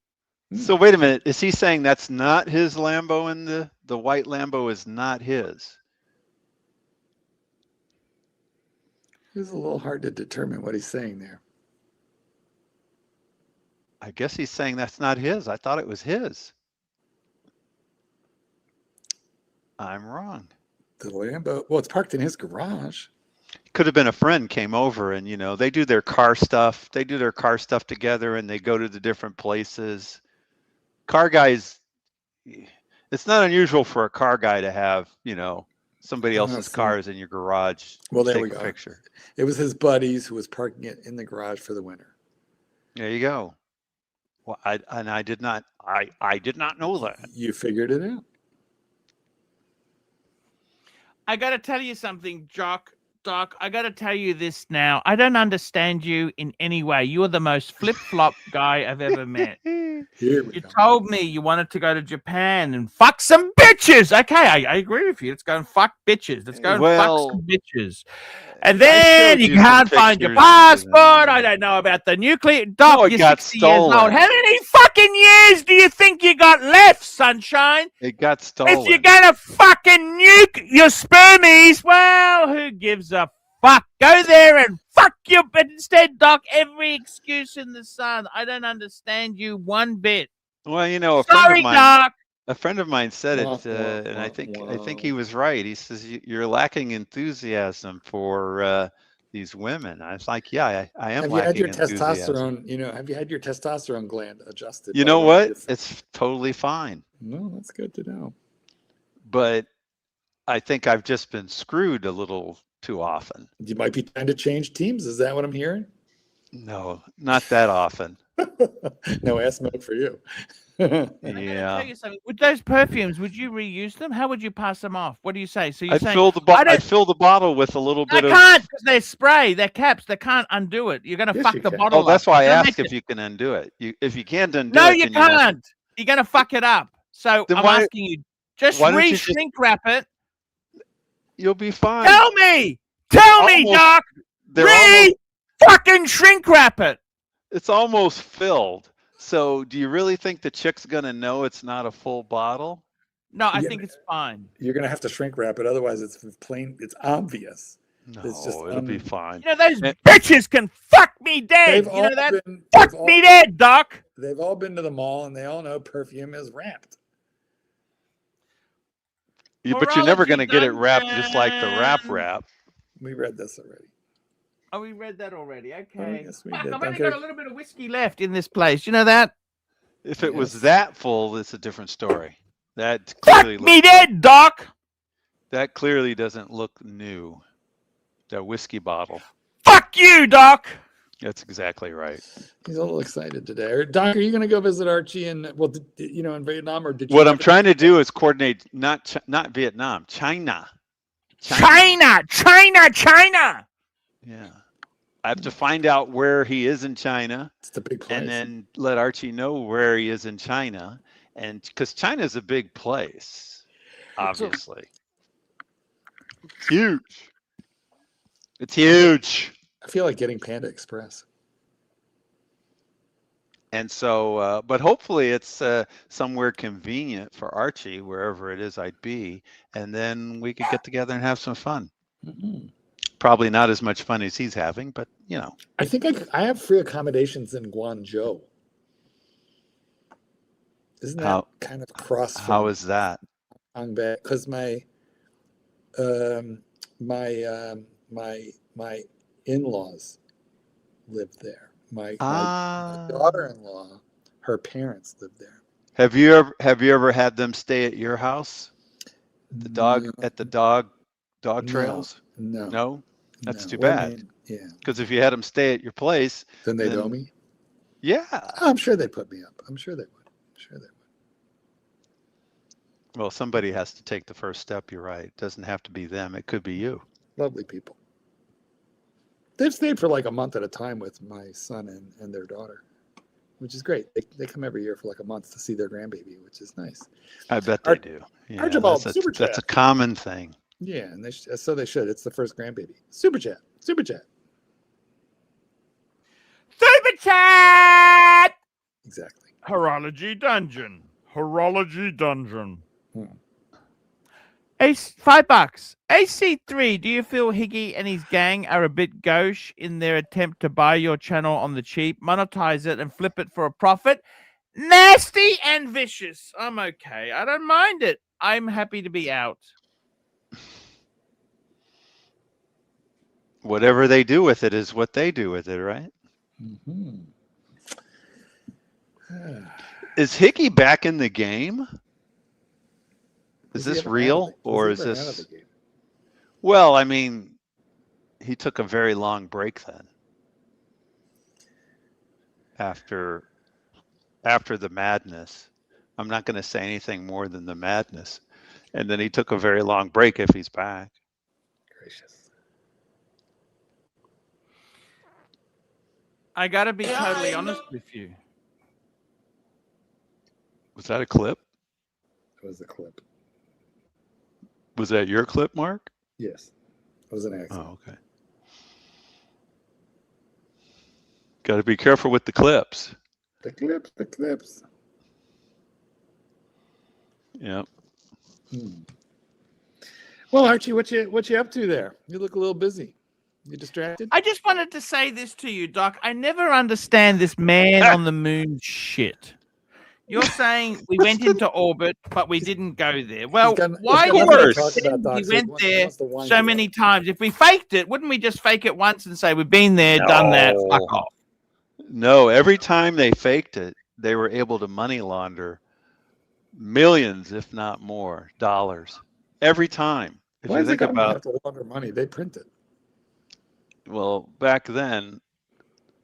So wait a minute. Is he saying that's not his Lambo and the white Lambo is not his? It's a little hard to determine what he's saying there. I guess he's saying that's not his. I thought it was his. I'm wrong. The Lambo, well, it's parked in his garage. Could have been a friend came over and, they do their car stuff. They do their car stuff together and they go to the different places. Car guys, it's not unusual for a car guy to have, somebody else's cars in your garage. Well, there take we go. A picture. It was his buddies who was parking it in the garage for the winter. There you go. Well, I did not know that. You figured it out. I got to tell you something, Doc, I got to tell you this now. I don't understand you in any way. You are the most flip-flop guy I've ever met. You told me you wanted to go to Japan and fuck some bitches. Okay, I agree with you. Let's go and fuck bitches. Let's go and fuck some bitches. And then you can't find your passport. I don't know about the nuclear. Doc, no, you're 60 years old. How many fucking years do you think you got left, sunshine? It got stolen. If you're going to fucking nuke your spermies, well, who gives a fuck? Go there and fuck you. But instead, Doc, every excuse in the sun. I don't understand you one bit. Well, a friend of mine said it, and I think he was right. He says you're lacking enthusiasm for these women. I was like, yeah, I am. Have you had your testosterone? Have you had your testosterone gland adjusted? You know what? It's totally fine. No, that's good to know. But I think I've just been screwed a little too often. You might be trying to change teams. Is that what I'm hearing? No, not that often. No ass milk for you. Yeah. Tell you something. With those perfumes, would you reuse them? How would you pass them off? What do you say? So I'd fill the bottle with a little bit of. I can't because they're spray. They're caps. They can't undo it. You're gonna fuck the bottle up. Oh, that's why I asked if you can undo it. If you can't undo it, no, you can't. You're gonna fuck it up. So I'm asking you, just re-shrink wrap it. You'll be fine. Tell me, Doc. Fucking shrink wrap it. It's almost filled. So do you really think the chick's going to know it's not a full bottle? No, I think it's fine. You're going to have to shrink wrap it. Otherwise, it's plain. It's obvious. No, it'll be fine. Those bitches can fuck me dead. You know that? Fuck me dead, Doc. They've all been to the mall, and they all know perfume is wrapped. But you're never going to get it wrapped just like the wrap. We read this already. Oh, we read that already. Okay. Oh, yes, we did. I've only got a little bit of whiskey left in this place. You know that? If it was that full, it's a different story. That clearly fuck me dead, Doc. That clearly doesn't look new. That whiskey bottle. Fuck you, Doc. That's exactly right. He's a little excited today. Doc, are you going to go visit Archie in Vietnam, or did you? What I'm trying to do is coordinate not Vietnam, China. China. Yeah. I have to find out where he is in China. It's the big place. And then let Archie know where he is in China. And because China is a big place, obviously. It's huge. It's huge. I feel like getting Panda Express. And so, but hopefully it's somewhere convenient for Archie, wherever it is I'd be. And then we could get together and have some fun. Mm-hmm. Probably not as much fun as he's having, but I think I have free accommodations in Guangzhou. Isn't that kind of across? How is that? Because my in-laws live there. My daughter-in-law Her parents lived there. Have you ever had them stay at your house? The dog No, at the dog no, trails? no, No? That's no. too Well, I bad. mean, yeah. Because if you had them stay at your place, Then they'd owe then me. yeah. I'm sure they'd put me up. I'm sure they would. I'm sure they would. Well, somebody has to take the first step. You're right. It doesn't have to be them. It could be you. Lovely people. They've stayed for like a month at a time with my son and their daughter, which is great. They come every year for like a month to see their grandbaby, which is nice. I bet they do. Yeah, Archibald, that's super chat. a common thing. Yeah, and so they should. It's the first grandbaby. Super chat. Super chat. Super chat! Exactly. Horology Dungeon. Horology Dungeon. Hmm. $5. AC3, do you feel Higgy and his gang are a bit gauche in their attempt to buy your channel on the cheap, monetize it, and flip it for a profit? Nasty and vicious. I'm okay. I don't mind it. I'm happy to be out. Whatever they do with it is what they do with it, right? Mm-hmm. Is Higgy back in the game? Is he this ever real out of or was is he ever out of this? the game? Well, I mean, he took a very long break then. After the madness. I'm not going to say anything more than the madness. And then he took a very long break if he's back. Gracious. I got to be totally honest with you. Was that a clip? It was a clip. Was that your clip, Mark? Yes. It was an accident. Oh, okay. Got to be careful with the clips. The clips. Yep. Well, Archie, what you up to there? You look a little busy. You distracted? I just wanted to say this to you, Doc. I never understand this man on the moon shit. You're saying we went into orbit, but we didn't go there. Well, why did we went there so many times? If we faked it, wouldn't we just fake it once and say we've been there, done that, fuck off? No, every time they faked it, they were able to money launder millions, if not more, dollars. Every time. If Why you does the think government about have to launder money? They print it. well, back then,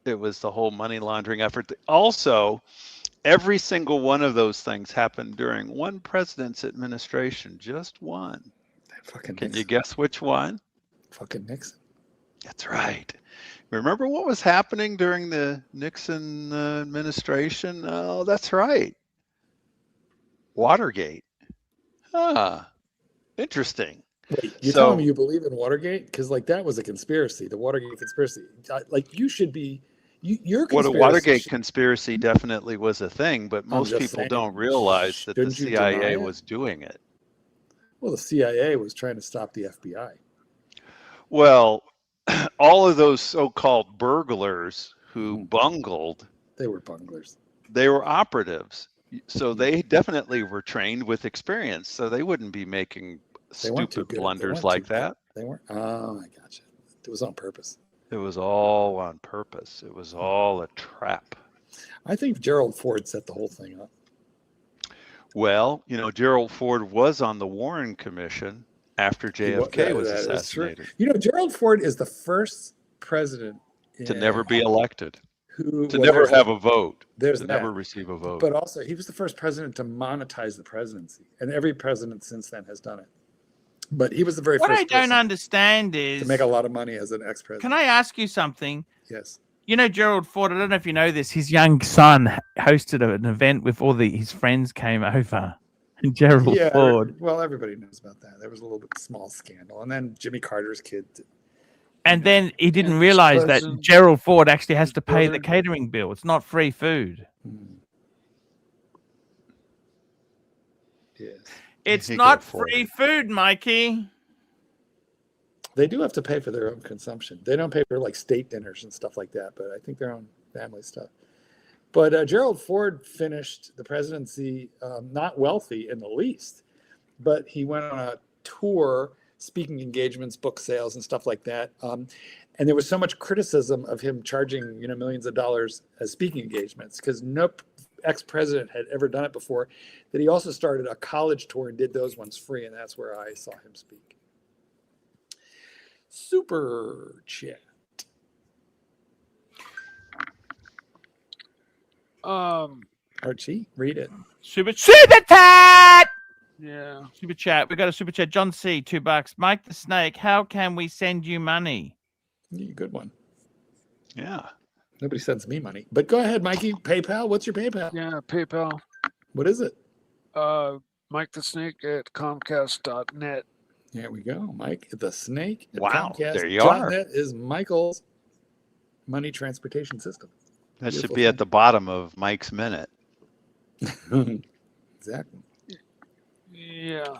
it was the whole money laundering effort. Also, every single one of those things happened during one president's administration, just one. Can you guess which one? Fucking Nixon. That's right. Remember what was happening during the Nixon administration? Oh, that's right. Watergate. Ah, interesting. Wait, you're telling me you believe in Watergate? Because like that was a conspiracy, the Watergate conspiracy. Like you should be. Your Well, the Watergate conspiracy definitely was a thing, but most people don't realize that the CIA was doing it. Well, the CIA was trying to stop the FBI. Well, all of those so-called burglars who bungled. They were bunglers. They were operatives. So they definitely were trained with experience. So they wouldn't be making stupid blunders like that. They weren't. Oh, I gotcha. It was on purpose. It was all on purpose. It was all a trap. I think Gerald Ford set the whole thing up. Well, you know, Gerald Ford was on the Warren Commission after JFK was assassinated. You know, Gerald Ford is the first president to never be elected, to never have a vote, to never receive a vote. But also, he was the first president to monetize the presidency, and every president since then has done it. But he was the very first. What I don't understand is to make a lot of money as an ex-president. Can I ask you something? Yes. You know, Gerald Ford, I don't know if you know this, his young son hosted an event with all his friends came over. And Gerald Ford. Well, everybody knows about that. There was a little bit small scandal. And then Jimmy Carter's kid. And then he didn't realize that Gerald Ford actually has to pay the catering bill. It's not free food. Yes. It's not free food, Mikey. They do have to pay for their own consumption. They don't pay for like state dinners and stuff like that, but I think their own family stuff. But Gerald Ford finished the presidency not wealthy in the least, but he went on a tour, speaking engagements, book sales, and stuff like that. And there was so much criticism of him charging, millions of dollars as speaking engagements because ex-president had ever done it before, that he also started a college tour and did those ones free, and that's where I saw him speak. Super chat. Archie, read it. Super chat. Yeah. Super chat. We got a super chat. John C. $2. Mike the Snake. How can we send you money? Good one. Yeah. Nobody sends me money, but go ahead, Mikey. PayPal. What's your PayPal? Yeah, PayPal. What is it? Mike the Snake at Comcast.net. There we go. Mike the Snake at Wow, there you are. Comcast.net is Michael's money transportation system. That should Beautiful be at the bottom of Mike's minute. Exactly. Yeah.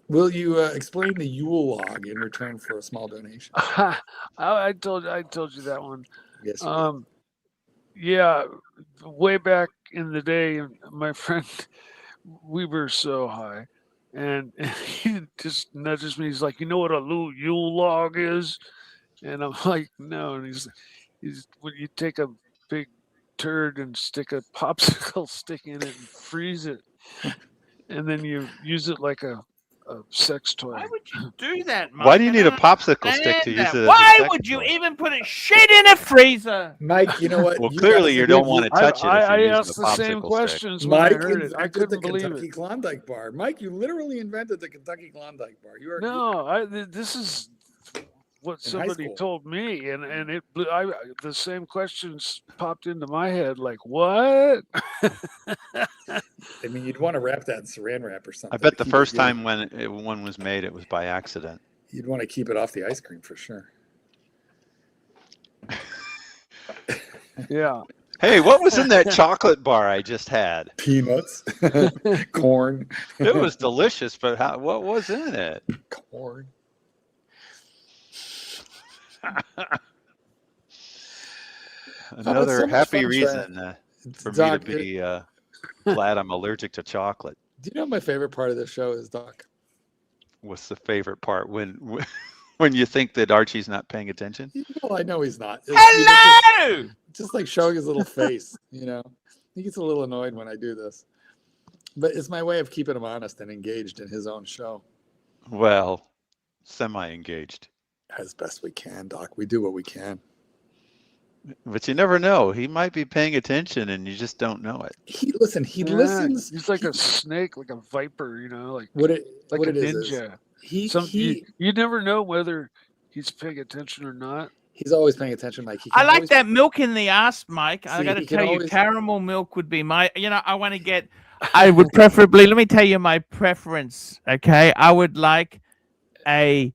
Will you explain the Yule log in return for a small donation? I told you that one. Yes. Yeah, way back in the day, my friend, we were so high, and he just nudges me. He's like, "You know what a Yule log is?" And I'm like, "No." And he's when you take a big turd and stick a popsicle stick in it and freeze it, and then you use it like a sex toy. Why would you do that, Mike? Why do you need a popsicle stick to use it? Why would you even put a shit in a freezer? Mike, you know what? Well, clearly you don't want to touch it. I asked the same questions when I heard it. I couldn't believe Kentucky Klondike bar. Mike, you literally invented the Kentucky Klondike bar. This is what somebody told me, and it the same questions popped into my head. Like, what? I mean, you'd want to wrap that in saran wrap or something. I bet the first time when one was made, it was by accident. You'd want to keep it off the ice cream for sure. Yeah. Hey, what was in that chocolate bar I just had? Peanuts, corn. It was delicious, but what was in it? Corn. Another happy reason for Doc, me to be glad I'm allergic to chocolate. Do you know what my favorite part of this show is, Doc? What's the favorite part? When you think that Archie's not paying attention? Well, I know he's not. Hello! Just like showing his little face, He gets a little annoyed when I do this. But it's my way of keeping him honest and engaged in his own show. Well, semi-engaged. As best we can, Doc. We do what we can. But you never know. He might be paying attention and you just don't know it. He listens. He's like a snake, like a viper, like a ninja. You never know whether he's paying attention or not. He's always paying attention, Mike. I like that milk in the ass, Mike. I got to tell you, caramel milk would be my. I would preferably. Let me tell you my preference. Okay, I would like a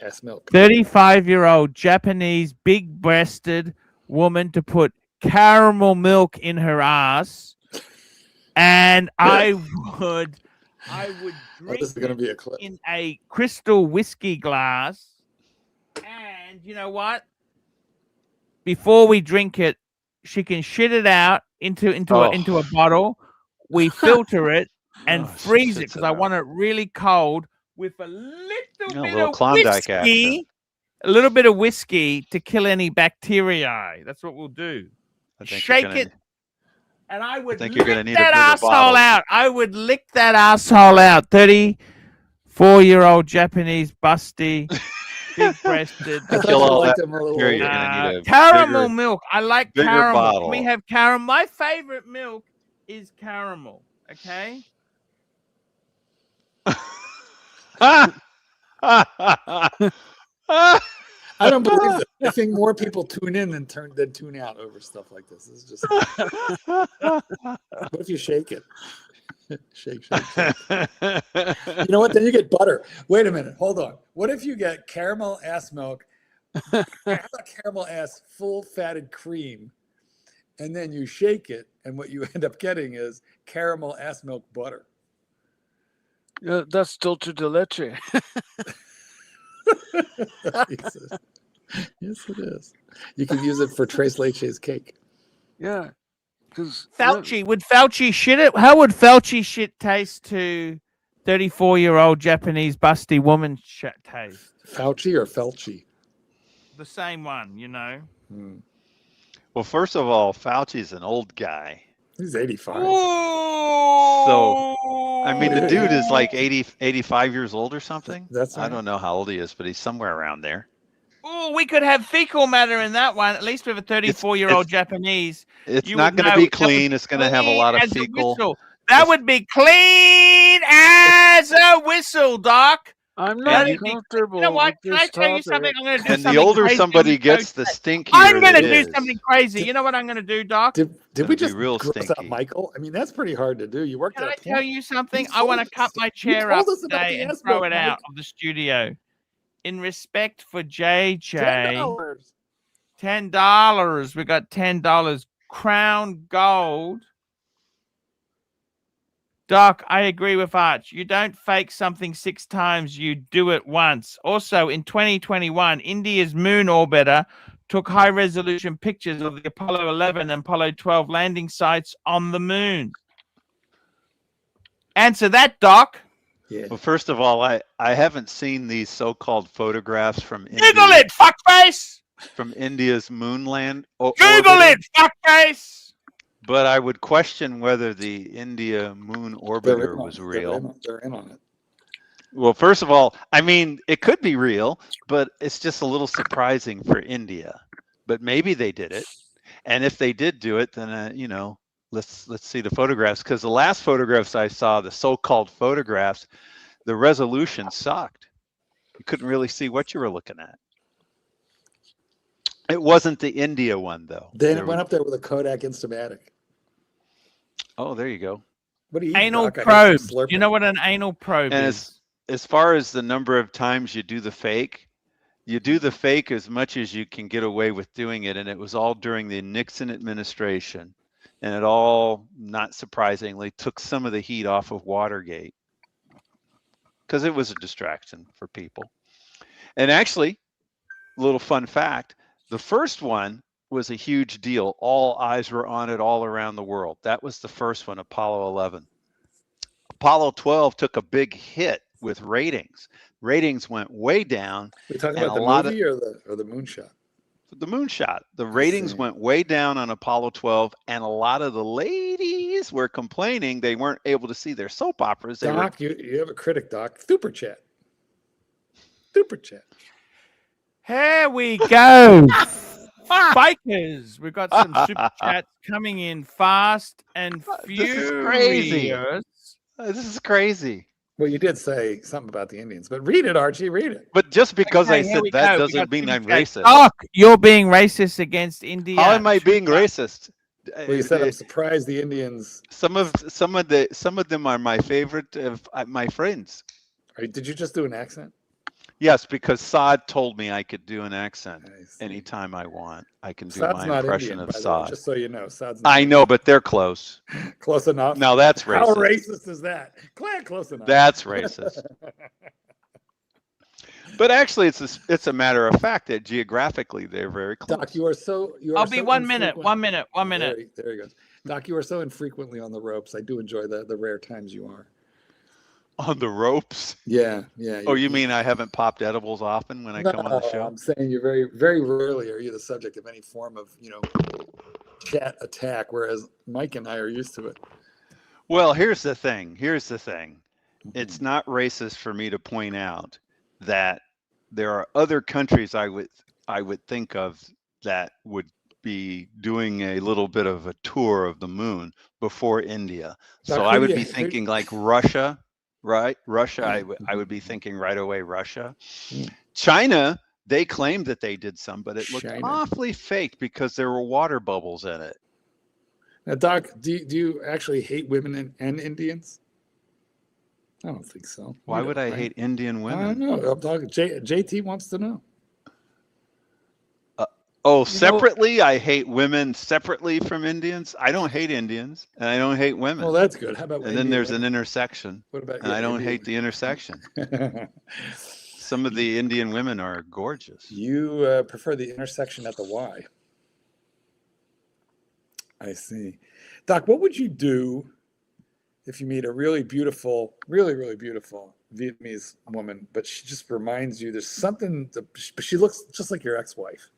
ass milk. 35-year-old Japanese big-breasted woman to put caramel milk in her ass, and I would drink this is going to be a clip. in a crystal whiskey glass. And you know what? Before we drink it, she can shit it out into a bottle. We filter it and freeze it because I want it really cold with a little Klondike whiskey. A little bit of whiskey to kill any bacteria. That's what we'll do. Shake it, and I would lick that asshole out. I would lick that asshole out. 34-year-old Japanese busty, big-breasted. Kill all that bacteria. You're gonna need a caramel milk. I like caramel. Bottle. We have caramel. My favorite milk is caramel. Okay. I don't believe that. I think more people tune in than tune out over stuff like this. It's just. What if you shake it? Shake. You know what? Then you get butter. Wait a minute. Hold on. What if you get caramel ass milk, caramel ass full fatted cream, and then you shake it, and what you end up getting is caramel ass milk butter? Yeah, that's dulce de leche. Yes, it is. You can use it for Tres Leches cake. Yeah, because would Fauci shit it? How would Fauci shit taste to 34-year-old Japanese busty woman taste? Fauci or Felci? The same one, Well, first of all, Fauci's an old guy. He's 85. So, I mean, the dude is like 85 years old or something. That's I right. don't know how old he is, but he's somewhere around there. Oh, we could have fecal matter in that one. At least with a 34-year-old Japanese. It's You not would going to know be that was clean. It's going to have a lot of clean as a fecal. whistle. That would be clean as a whistle, Doc. I'm And not it'd be- comfortable You know what? with Can I this tell you topic. something? I'm going to do And something the older crazy somebody with gets, the Coach. stinkier I'm going to it do is. something crazy. You know what I'm going to do, Doc? Did Gonna we be just real gross stinky. out Michael? I mean, that's pretty hard to do. You worked Can at I a tell point. you something? You I want to told cut us- my you chair told up us about today the and S throw boat, it out Mike. of the studio. In respect for JJ, $10. $10. We got $10. Crown Gold. Doc, I agree with Arch. You don't fake something 6 times, you do it once. Also, in 2021, India's moon orbiter took high-resolution pictures of the Apollo 11 and Apollo 12 landing sites on the moon. Answer that, Doc. Yeah. Well, first of all, I haven't seen these so-called photographs from Google it, fuckface. from India's moonland. Google orbiter, it, fuckface. But I would question whether the India moon orbiter was real. They're in on it. Well, first of all, I mean, it could be real, but it's just a little surprising for India. But maybe they did it, and if they did do it, then you know, let's see the photographs, because the last photographs I saw, the so-called photographs, the resolution sucked. You couldn't really see what you were looking at. It wasn't the India one though. Then it went up there with a Kodak Instamatic. Oh, there you go. What do you eat, Anal Doc? I heard some probe. You slurping. know what an anal probe And is? as far as the number of times you do the fake as much as you can get away with doing it. And it was all during the Nixon administration. And it all, not surprisingly, took some of the heat off of Watergate, because it was a distraction for people. And actually, a little fun fact, the first one was a huge deal. All eyes were on it all around the world. That was the first one, Apollo 11. Apollo 12 took a big hit with ratings. Ratings went way down. We talking and about a the lot movie or the moonshot? The moonshot. The ratings see. went way down on Apollo 12, and a lot of the ladies were complaining they weren't able to see their soap operas. They Doc, you have a critic, Doc. Super chat. Super chat. Here we go. Bikers. We've got some super chats coming in fast and furious. This is crazy. This is crazy. Well, you did say something about the Indians, but read it, Archie. Read it. But just because Okay, I here said we that go. We doesn't got mean super I'm chats. racist. Doc, you're being racist against India. How am I being racist? Well, you said I'm surprised the Indians. Some of them are my favorite of my friends. Did you just do an accent? Yes, because Saad told me I could do an accent I see. anytime I want. I can do Saad's my not impression Indian, of by the way, Saad. just so you know. Saad's not I know, but they're close. close enough. Now that's How racist. racist is that? Close enough. That's racist. But actually, it's a matter of fact that geographically they're very close. Doc, you are so. I'll be 1 minute. 1 minute. 1 minute. There he goes. Doc, you are so infrequently on the ropes. I do enjoy the rare times you are. On the ropes. Yeah. Oh, you mean I haven't popped edibles often when I come on the show? I'm saying you very, very rarely are you the subject of any form of, chat attack, whereas Mike and I are used to it. Well, here's the thing. It's not racist for me to point out that there are other countries I would think of that would be doing a little bit of a tour of the moon before India. So I would be thinking like Russia, right? Russia, I would be thinking right away Russia. China, they claimed that they did some, but it looked awfully fake because there were water bubbles in it. Now, Doc, do you actually hate women and Indians? I don't think so. Why would I hate Indian women? I don't know. I'm talking. JT wants to know. Separately, I hate women separately from Indians. I don't hate Indians, and I don't hate women. Well, that's good. How about? And then there's an intersection. What about? And I don't hate the intersection. Some of the Indian women are gorgeous. You prefer the intersection at the Y. I see. Doc, what would you do if you meet a really beautiful, really, really beautiful Vietnamese woman, but she just reminds you there's something, but she looks just like your ex-wife?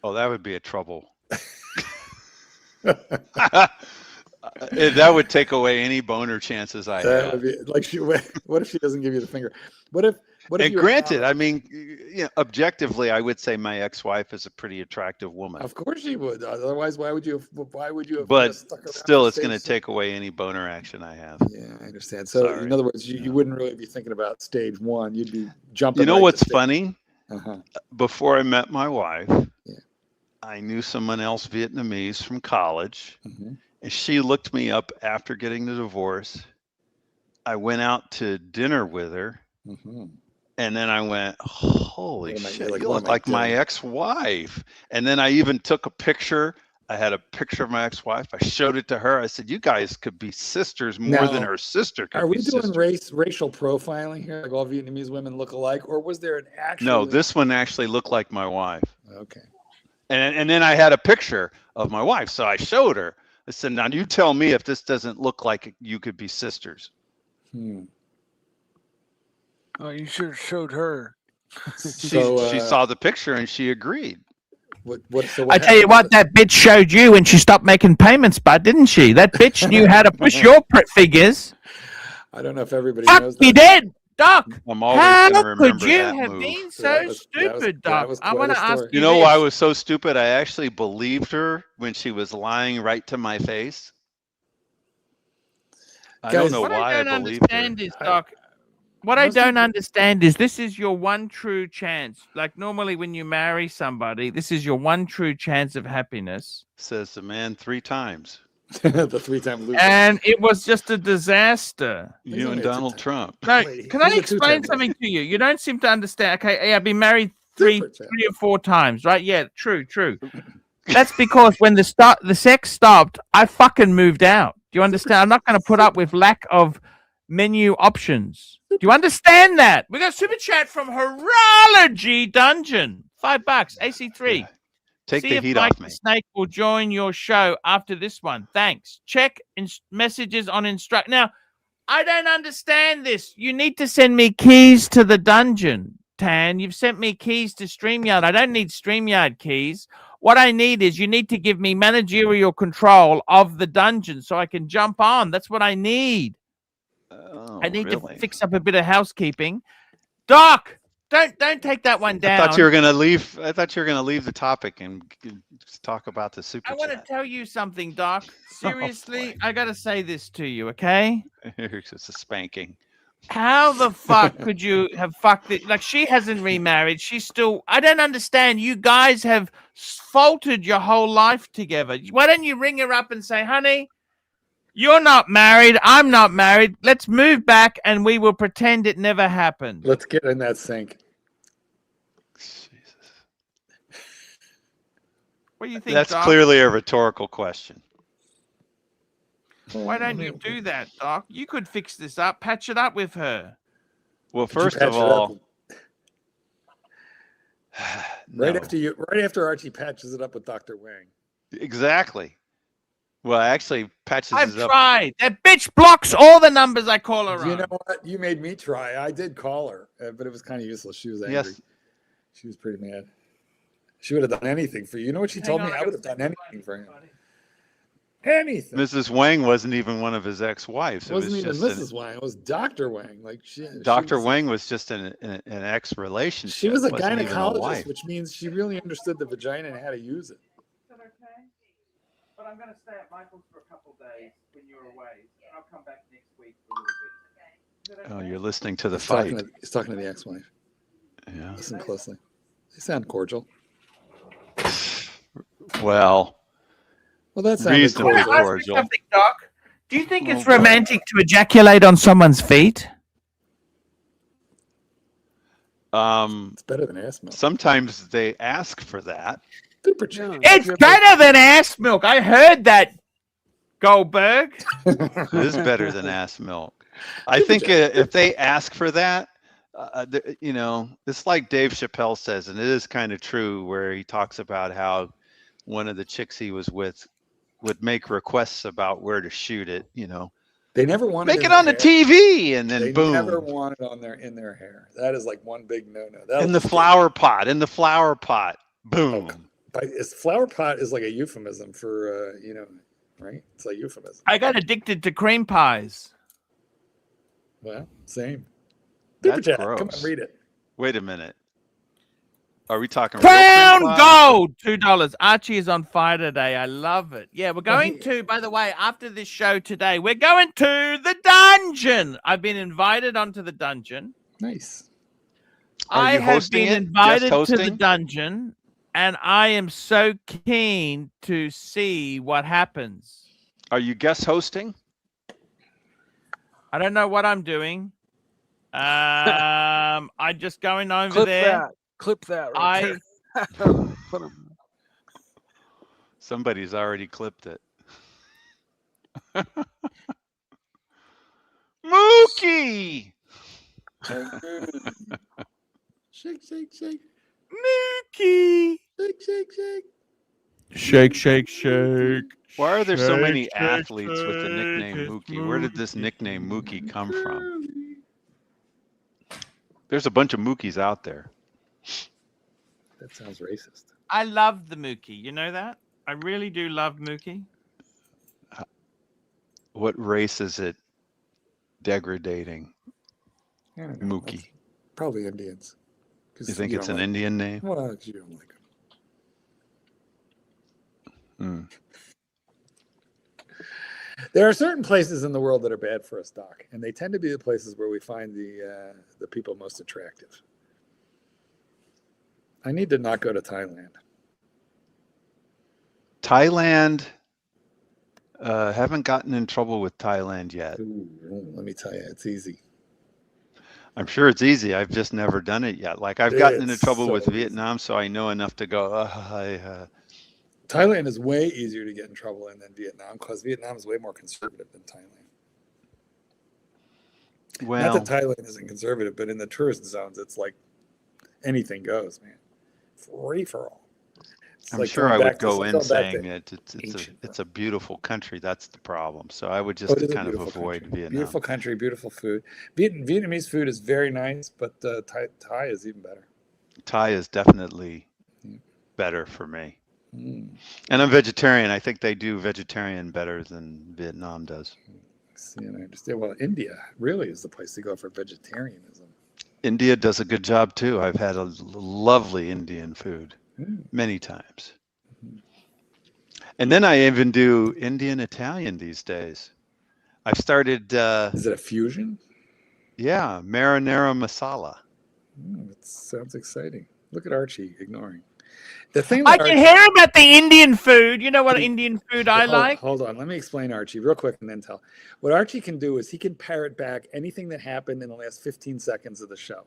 Oh, that would be a trouble. That would take away any boner chances I That have. would be like what if she doesn't give you the finger? What if And you're granted, out- I mean, objectively, I would say my ex-wife is a pretty attractive woman. Of course she would. Otherwise, why would you? Why would you? Have But stuck around still, to it's going to stage take away any boner action I have. Yeah, I understand. So, Sorry. in other words, you wouldn't really be thinking about stage one. You'd be jumping. You know right what's to stage- funny? Uh-huh. Before I met my wife, Yeah. I knew someone else Vietnamese from college, Mhm. and she looked me up after getting the divorce. I went out to dinner with her, Mhm. and then I went, holy What am I- shit, like, you what look am I like my doing? ex-wife. And then I even took a picture. I had a picture of my ex-wife. I showed it to her. I said, you guys could be sisters more than Now, her sister could Are we be doing sisters. racial profiling here? Like all Vietnamese women look alike, or was there an actual? No, this one actually looked like my wife. Okay. And then I had a picture of my wife. So I showed her. I said, now you tell me if this doesn't look like you could be sisters. Hmm. Oh, you should have showed her. She So, saw the picture and she agreed. So I tell you what, that bitch showed you when she stopped making payments, bud, didn't she? That bitch knew how to push your figures. I don't know if everybody Fuck knows me that. dead, Doc. I'm always going to How remember could you that have move. been so That was stupid, Doc? I quite want a to ask story. you You know this. why I was so stupid? I actually believed her when she was lying right to my face. I don't Guys, know What why I I don't believed her. understand is, Doc, what I most don't people- understand is this is your one true chance. Like normally when you marry somebody, this is your one true chance of happiness. Says the man 3 times. The 3-time loser. And it was just a disaster. He's You only and a Donald 2-time. Trump. No, Wait, can I he's a explain 2-time something to you? You don't seem to understand. Okay, I've been married three Super chat. or 4 times, right? Yeah, true. That's because when the sex stopped, I fucking moved out. Do you understand? I'm not going to put up with lack of menu options. Do you understand that? We got a super chat from Horology Dungeon. $5, AC3. Take See the if heat Mike off the me. Snake will join your show after this one. Thanks. Check messages on instruct. Now, I don't understand this. You need to send me keys to the dungeon, Tan. You've sent me keys to StreamYard. I don't need StreamYard keys. What I need is you need to give me managerial control of the dungeon so I can jump on. That's what I need. Oh, I need really? to fix up a bit of housekeeping. Doc, don't take that one down. I thought you were going to leave. I thought you were going to leave the topic and talk about the super I want to chat. tell you something, Doc. Seriously, boy. I got to say this to you, okay? Here's just a spanking. How the fuck could you have fucked it? Like, she hasn't remarried. She's still. I don't understand. You guys have faltered your whole life together. Why don't you ring her up and say, honey, you're not married. I'm not married. Let's move back and we will pretend it never happened. Let's get in that sink. Jesus. What do you think, That's Doc? clearly a rhetorical question. Why don't you do that, Doc? You could fix this up. Patch it up with her. Well, Could you first patch of it up? all, Right no. after Archie patches it up with Dr. Wang. Exactly. Well, actually, patches I've it up. tried. That bitch blocks all the numbers I call her You on. know what? You made me try. I did call her, but it was kind of useless. She was angry. Yes. She was pretty mad. She would have done anything for you. You know what she told me? I would have done anything for him. Anything. Mrs. Wang wasn't even one of his ex-wives. It wasn't even just Mrs. Wang. It was Dr. Wang. Like Dr. Wang was just an ex-relationship. She was a wasn't even gynecologist, wife. which means she really understood the vagina and how to use it. Is that okay? But I'm going to stay at Michael's for a couple days when you're away. I'll come back next week for a little bit. Is that Oh, okay? you're listening to the He's fight. he's talking to the ex-wife. Yeah. Listen closely. They sound cordial. Well, Well, that sounded reasonably Can I cordial. ask you cordial. something, Doc? Do you think it's Oh, boy. romantic to ejaculate on someone's feet? It's better than ass milk. Sometimes they ask for that. Super chat. It's better than ass milk. I heard that, Goldberg. It is better than ass milk. I think if they ask for that, you know, it's like Dave Chappelle says, and it is kind of true, where he talks about how one of the chicks he was with would make requests about where to shoot it. You know, They never wanted make it on the TV, and then They boom, never wanted in their hair. That is like one big no-no. in the flower pot, boom. Flower pot is like a euphemism for right? It's a euphemism. I got addicted to cream pies. Well, same. That's Super chat. gross. Come on, read it. Wait a minute. Are we talking real Crown cream pie? Gold, $2. Archie is on fire today. I love it. Yeah, we're going to, by the way, after this show today, we're going to the dungeon. I've been invited onto the dungeon. Nice. Are I you have hosting been it? invited Guest to the hosting? dungeon, and I am so keen to see what happens. Are you guest hosting? I don't know what I'm doing. I'm just going over Clip there. that. Clip that right there. Put 'em- Somebody's already clipped it. Mookie! Shake, shake, shake. Mookie. Shake, shake, shake. Shake, shake, shake. Why are there so Shake, many shake, athletes with the shake, nickname it's Mookie? Where did this nickname Mookie come from? Curly. There's a bunch of Mookies out there. That sounds racist. I love the Mookie. You know that? I really do love Mookie. What race is it degrading? I don't know. Mookie. That's probably Indians. 'Cause You think it's don't an like- Indian name? Well, 'cause you don't like them. Hmm. There are certain places in the world that are bad for us, Doc, and they tend to be the places where we find the people most attractive. I need to not go to Thailand. Thailand. Haven't gotten in trouble with Thailand yet. Ooh, let me tell you, it's easy. I'm sure it's easy. I've just never done it yet. Like I've gotten into It's trouble so with easy. Vietnam, so I know enough to go. Thailand is way easier to get in trouble in than Vietnam because Vietnam is way more conservative than Thailand. Well, Not that Thailand isn't conservative, but in the tourist zones, it's like anything goes, man. Free for all. It's I'm like sure going I would back to- go it's in going back to saying it's ancient a beautiful country. That's the problem. So I would Oh, just it is a kind of beautiful avoid country. Vietnam. Beautiful country, beautiful food. Vietnamese food is very nice, but Thai is even better. Thai is definitely Mm. better for me. Mm. And I'm vegetarian. I think they do vegetarian better than Vietnam does. See, and I understand. Well, India really is the place to go for vegetarianism. India does a good job too. I've had a lovely Indian food Mm. many times. Mhm. And then I even do Indian Italian these days. I've started, Is it a fusion? yeah, marinara masala. That sounds exciting. Look at Archie ignoring. The thing I that can Archie- hear about the Indian food. You know what Indian food I like? Hold on. Let me explain Archie real quick and then tell. What Archie can do is he can parrot back anything that happened in the last 15 seconds of the show.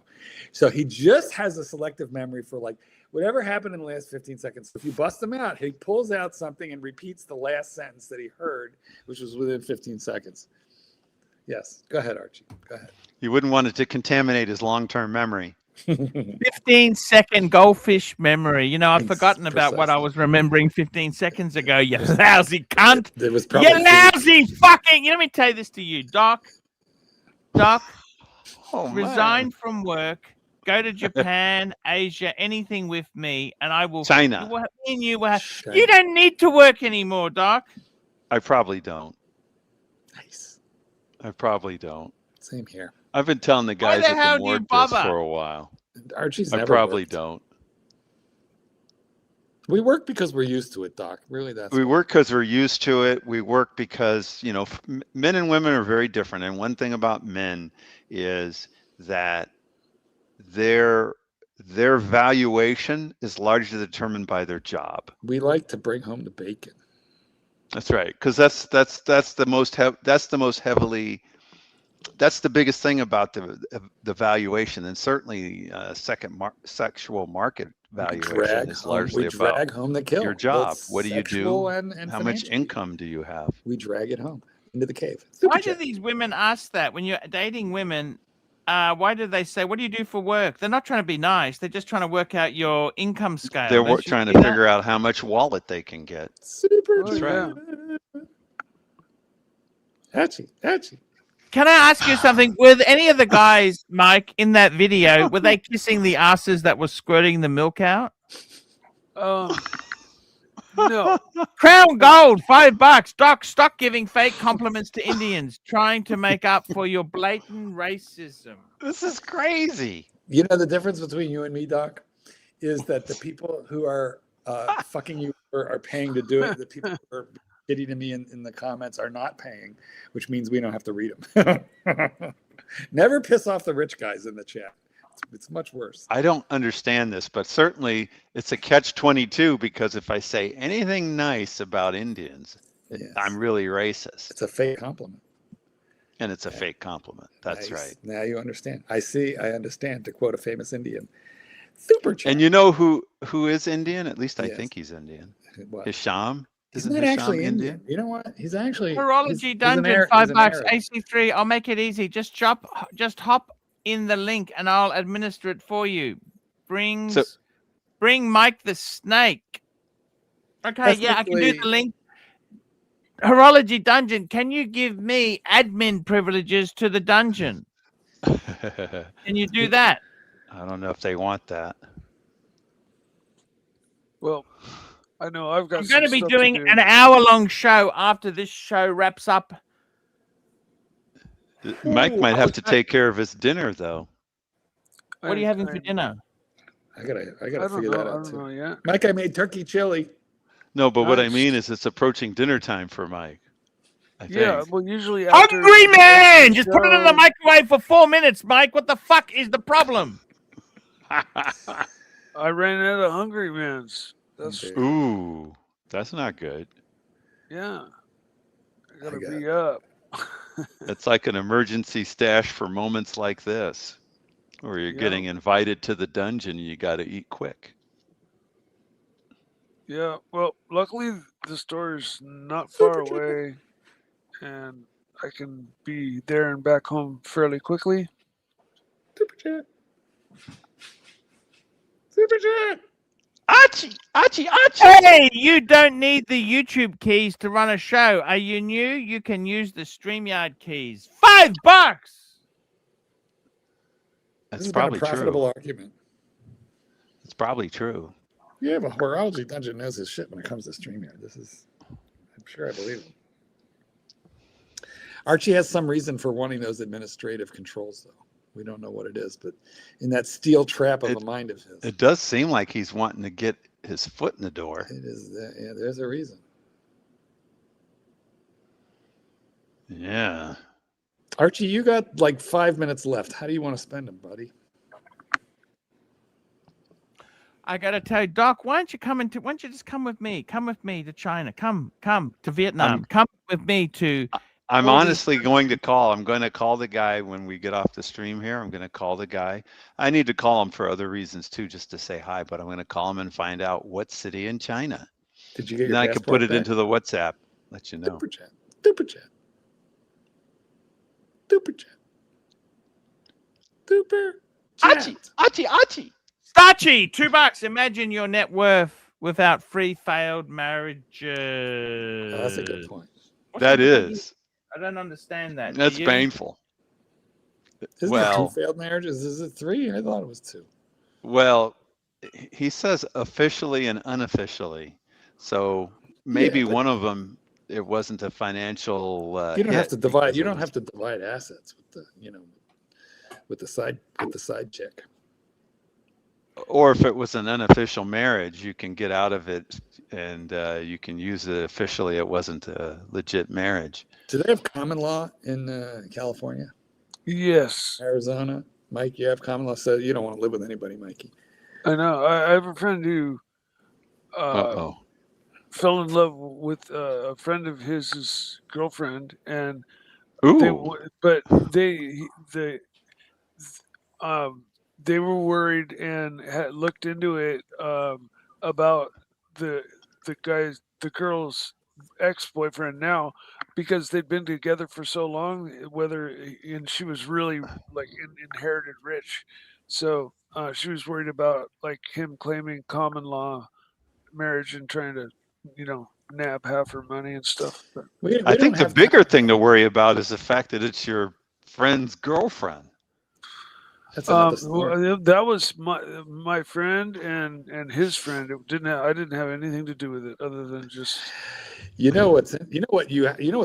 So he just has a selective memory for like whatever happened in the last 15 seconds. If you bust him out, he pulls out something and repeats the last sentence that he heard, which was within 15 seconds. Yes. Go ahead, Archie. Go ahead. You wouldn't want it to contaminate his long-term memory. 15-second goldfish memory. You know, I've forgotten about what I Precisely. was remembering 15 seconds ago. You lousy cunt. There was You probably food. lousy fucking. Let me tell you this to you, Doc. Doc, Oh, man. resign from work. Go to Japan, Asia, anything with me, and I will. China. Me and you will have. China. You don't need to work anymore, Doc. I probably don't. Nice. I probably don't. Same here. I've been telling the guys the at hell the do you morgue this bother? for a while. Archie's I never probably worked. don't. We work because we're used to it, Doc. Really, that's We why. work because we're used to it. We work because, you know, men and women are very different. And one thing about men is that their valuation is largely determined by their job. We like to bring home the bacon. That's right, because that's the biggest thing about the valuation, and certainly sexual market valuation is largely we about drag home the kill. your job. both What do you sexual do? And How much financially. income do you have? We drag it home into the cave. Why Super do chat. these women ask that when you're dating women? Why do they say, "What do you do for work?" They're not trying to be nice. They're just trying to work out your income scale. They're Don't you trying to see that? figure out how much wallet they can get. Super That's chat. Hatchie. Can I ask you something? Were any of the guys, Mike, in that video, were they kissing the asses that were squirting the milk out? No. Crown Gold, $5. Doc, stop giving fake compliments to Indians, trying to make up for your blatant racism. This is crazy. You know the difference between you and me, Doc, is that the people who are fucking you are paying to do it. The people who are shitty to me in the comments are not paying, which means we don't have to read them. Never piss off the rich guys in the chat. It's much worse. I don't understand this, but certainly it's a catch-22 because if I say anything nice about Indians, Yes. I'm really racist. It's a fake compliment. And it's a fake compliment. That's Nice. right. Now you understand. I understand, to quote a famous Indian. Super chat. And you know who is Indian? At least I Yes. think he's Indian. What? Hisham. He's Isn't not Hisham actually Indian. You know what? He's actually Horology he's Dungeon, an $5. Arab. AC3, I'll make it easy. Just hop in the link and I'll administer it for you. Bring Mike the Snake. Okay, yeah, I can do the link. Horology Dungeon, can you give me admin privileges to the dungeon? Can you do that? I don't know if they want that. Well, I know I've got. I'm going to some be stuff doing do. an hour-long show after this show wraps up. Mike might have to take care of his dinner, though. What are you having for dinner? I gotta I figure don't that know. I out don't too. know yet. Mike, I made turkey chili. No, but what I Nice. mean is it's approaching dinner time for Mike. I think. Yeah, well, usually after Hungry man! Just put it in the show- microwave for 4 minutes, Mike. What the fuck is the problem? I ran out of Hungry Man's. That's Okay. Ooh, that's not good. yeah. I gotta got be up. It's like an emergency stash for moments like this, where you're Yeah. getting invited to the dungeon and you got to eat quick. Yeah. Well, luckily the store is not far away, and I can be there and back home fairly quickly. Super chat. Super chat. Archie, Archie, Archie! Hey, you don't need the YouTube keys to run a show. Are you new? You can use the StreamYard keys. $5! This That's has been a probably profitable true. argument. It's probably true. Yeah, but Horology Dungeon knows his shit when it comes to StreamYard. I'm sure I believe him. Archie has some reason for wanting those administrative controls, though. We don't know what it is, but in that steel trap of a mind of his, It does seem like he's wanting to get his foot in the door. it is. Yeah, there's a reason. Yeah. Archie, you got like 5 minutes left. How do you want to spend them, buddy? I gotta tell you, Doc, why don't you just come with me? Come with me to China. Come to Vietnam. Come with me to. I'm all these- honestly going to call. I'm going to call the guy when we get off the stream here. I'm going to call the guy. I need to call him for other reasons too, just to say hi, but I'm going to call him and find out what city in China. Did you get And your I can passport put it back? into the WhatsApp, let you know. Super chat. Super chat. Super chat. Super chat. Archie, Archie, Archie. Starchy, $2. Imagine your net worth without 3 failed marriages. Oh, that's a good point. That is. I don't understand that. That's Do you? painful. Isn't Well- it 2 failed marriages? Is it 3? I thought it was 2. Well, he says officially and unofficially. So maybe but- one of them, it wasn't a financial You don't have hit to divide. because You it don't was- have to divide assets with the side chick. Or if it was an unofficial marriage, you can get out of it and you can use it officially. It wasn't a legit marriage. Do they have common law in California, Yes, Arizona? Mike, you have common law. So you don't want to live with anybody, Mikey. I know. I have a friend who Uh-oh. fell in love with a friend of his girlfriend, and Ooh. they were worried and had looked into it about the girl's ex-boyfriend now, because they'd been together for so long, and she was really like inherited rich, so she was worried about like him claiming common law marriage and trying to nab half her money and stuff. But I think the bigger thing to worry about is the fact that it's your friend's girlfriend. That's another story. Well, that was my friend and his friend. It didn't have, I didn't have anything to do with it other than just. You know what's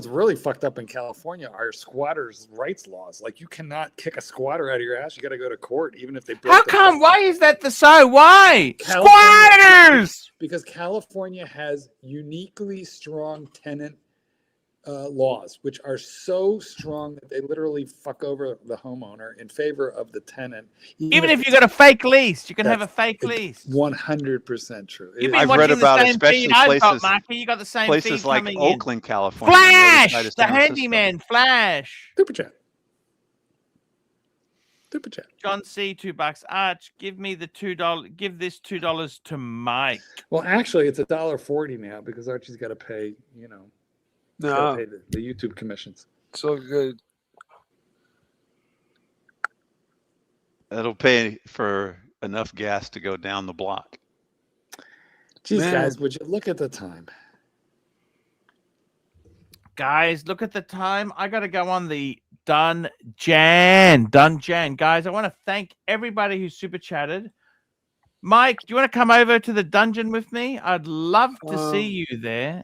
really fucked up in California are squatters' rights laws. Like you cannot kick a squatter out of your ass. You got to go to court, even if they. How come? Why is that so? Why squatters? Because California has uniquely strong tenant laws, which are so strong that they literally fuck over the homeowner in favor of the tenant. Even if you got a fake lease, you can have a fake lease. 100% true. I've read about especially places, you got the same places like Oakland, California. Flash, the handyman, Flash. Super chat. Super chat. John C, $2. Arch, give me the $2. Give this $2 to Mike. Well, actually, it's $1.40 now because Archie's got to pay. No, pay the YouTube commissions. So good. That'll pay for enough gas to go down the block. Geez, guys, would you look at the time? Guys, look at the time. I got to go on the Dungeon. Guys, I want to thank everybody who super chatted. Mike, do you want to come over to the dungeon with me? I'd love to see you there.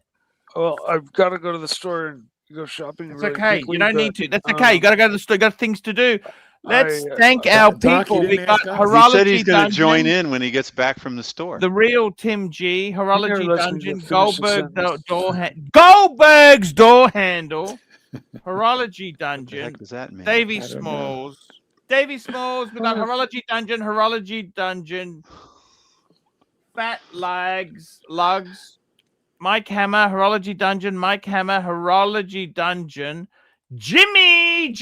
Well, I've got to go to the store and go shopping. It's really okay. quickly, You don't but, need to. That's okay. You got to go to the store. You got things to do. Let's thank our Doc, people. you We didn't got ask us. Horology He said he's going to join Dungeon, in when he gets back from the store. the real Tim G, Horology lets me Dungeon, finish the Goldberg's door handle, Horology What the Dungeon, heck does that mean? Davy I don't Smalls. Davy Smalls, we got Horology Dungeon, Fat Lugs, Mike Hammer, Horology Dungeon, Horology Dungeon, Jimmy,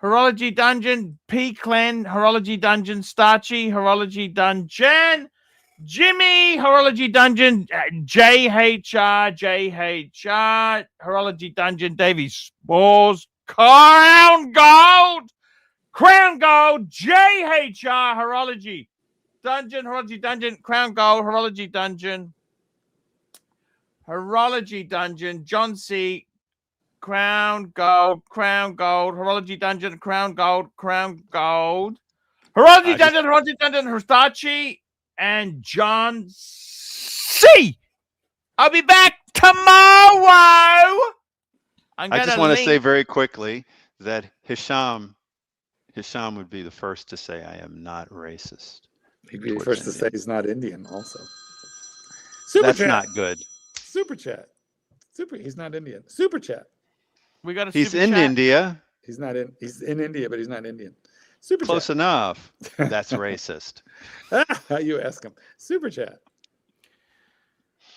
Horology Dungeon, P. Clen, Horology Dungeon, Starchy, Horology Dungeon, Jimmy, Horology Dungeon, JHR, Horology Dungeon, Davy Spores, Crown Gold, JHR, Horology Dungeon, Crown Gold, Horology Dungeon, John C, Crown Gold, Horology Dungeon, Crown Gold, Horology Dungeon, Histachi, and John C. I'll be back tomorrow. I just want to say very quickly that Hisham would be the first to say I am not racist. He'd be the first to say he's not Indian also. That's not good. Super chat. He's not Indian. Super chat. We got a He's super in chat. India. He's in India, but he's not Indian. Super Close chat. enough. That's racist. You ask him. Super chat.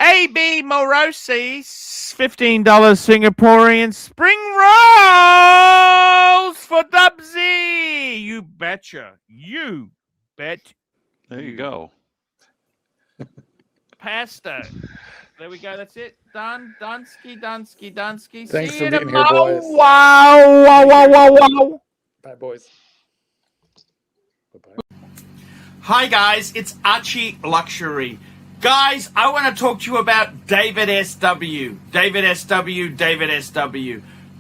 AB Morosi, $15 Singaporean spring rolls for Dubsy. You betcha. You bet. There you go. Pasta. There we go. That's it. Done. Dunsky. Thanks See for you being here, tomorrow. boys. Wow. Bye, boys. Bye-bye. Hi, guys. It's Archie Luxury. Guys, I want to talk to you about David SW.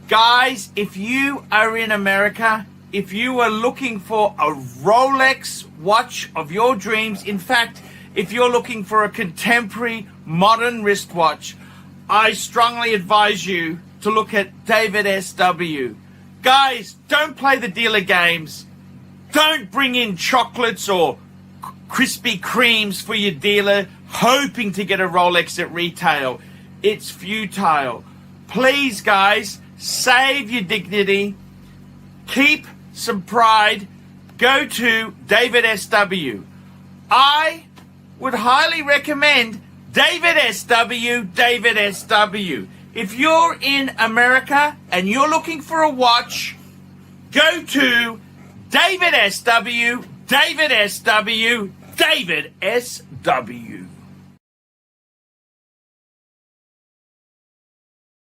Guys, if you are in America, if you are looking for a Rolex watch of your dreams, in fact, if you're looking for a contemporary modern wristwatch, I strongly advise you to look at David SW. Guys, don't play the dealer games. Don't bring in chocolates or Krispy Kremes for your dealer hoping to get a Rolex at retail. It's futile. Please, guys, save your dignity. Keep some pride. Go to David SW. I would highly recommend David SW. If you're in America and you're looking for a watch, go to David SW.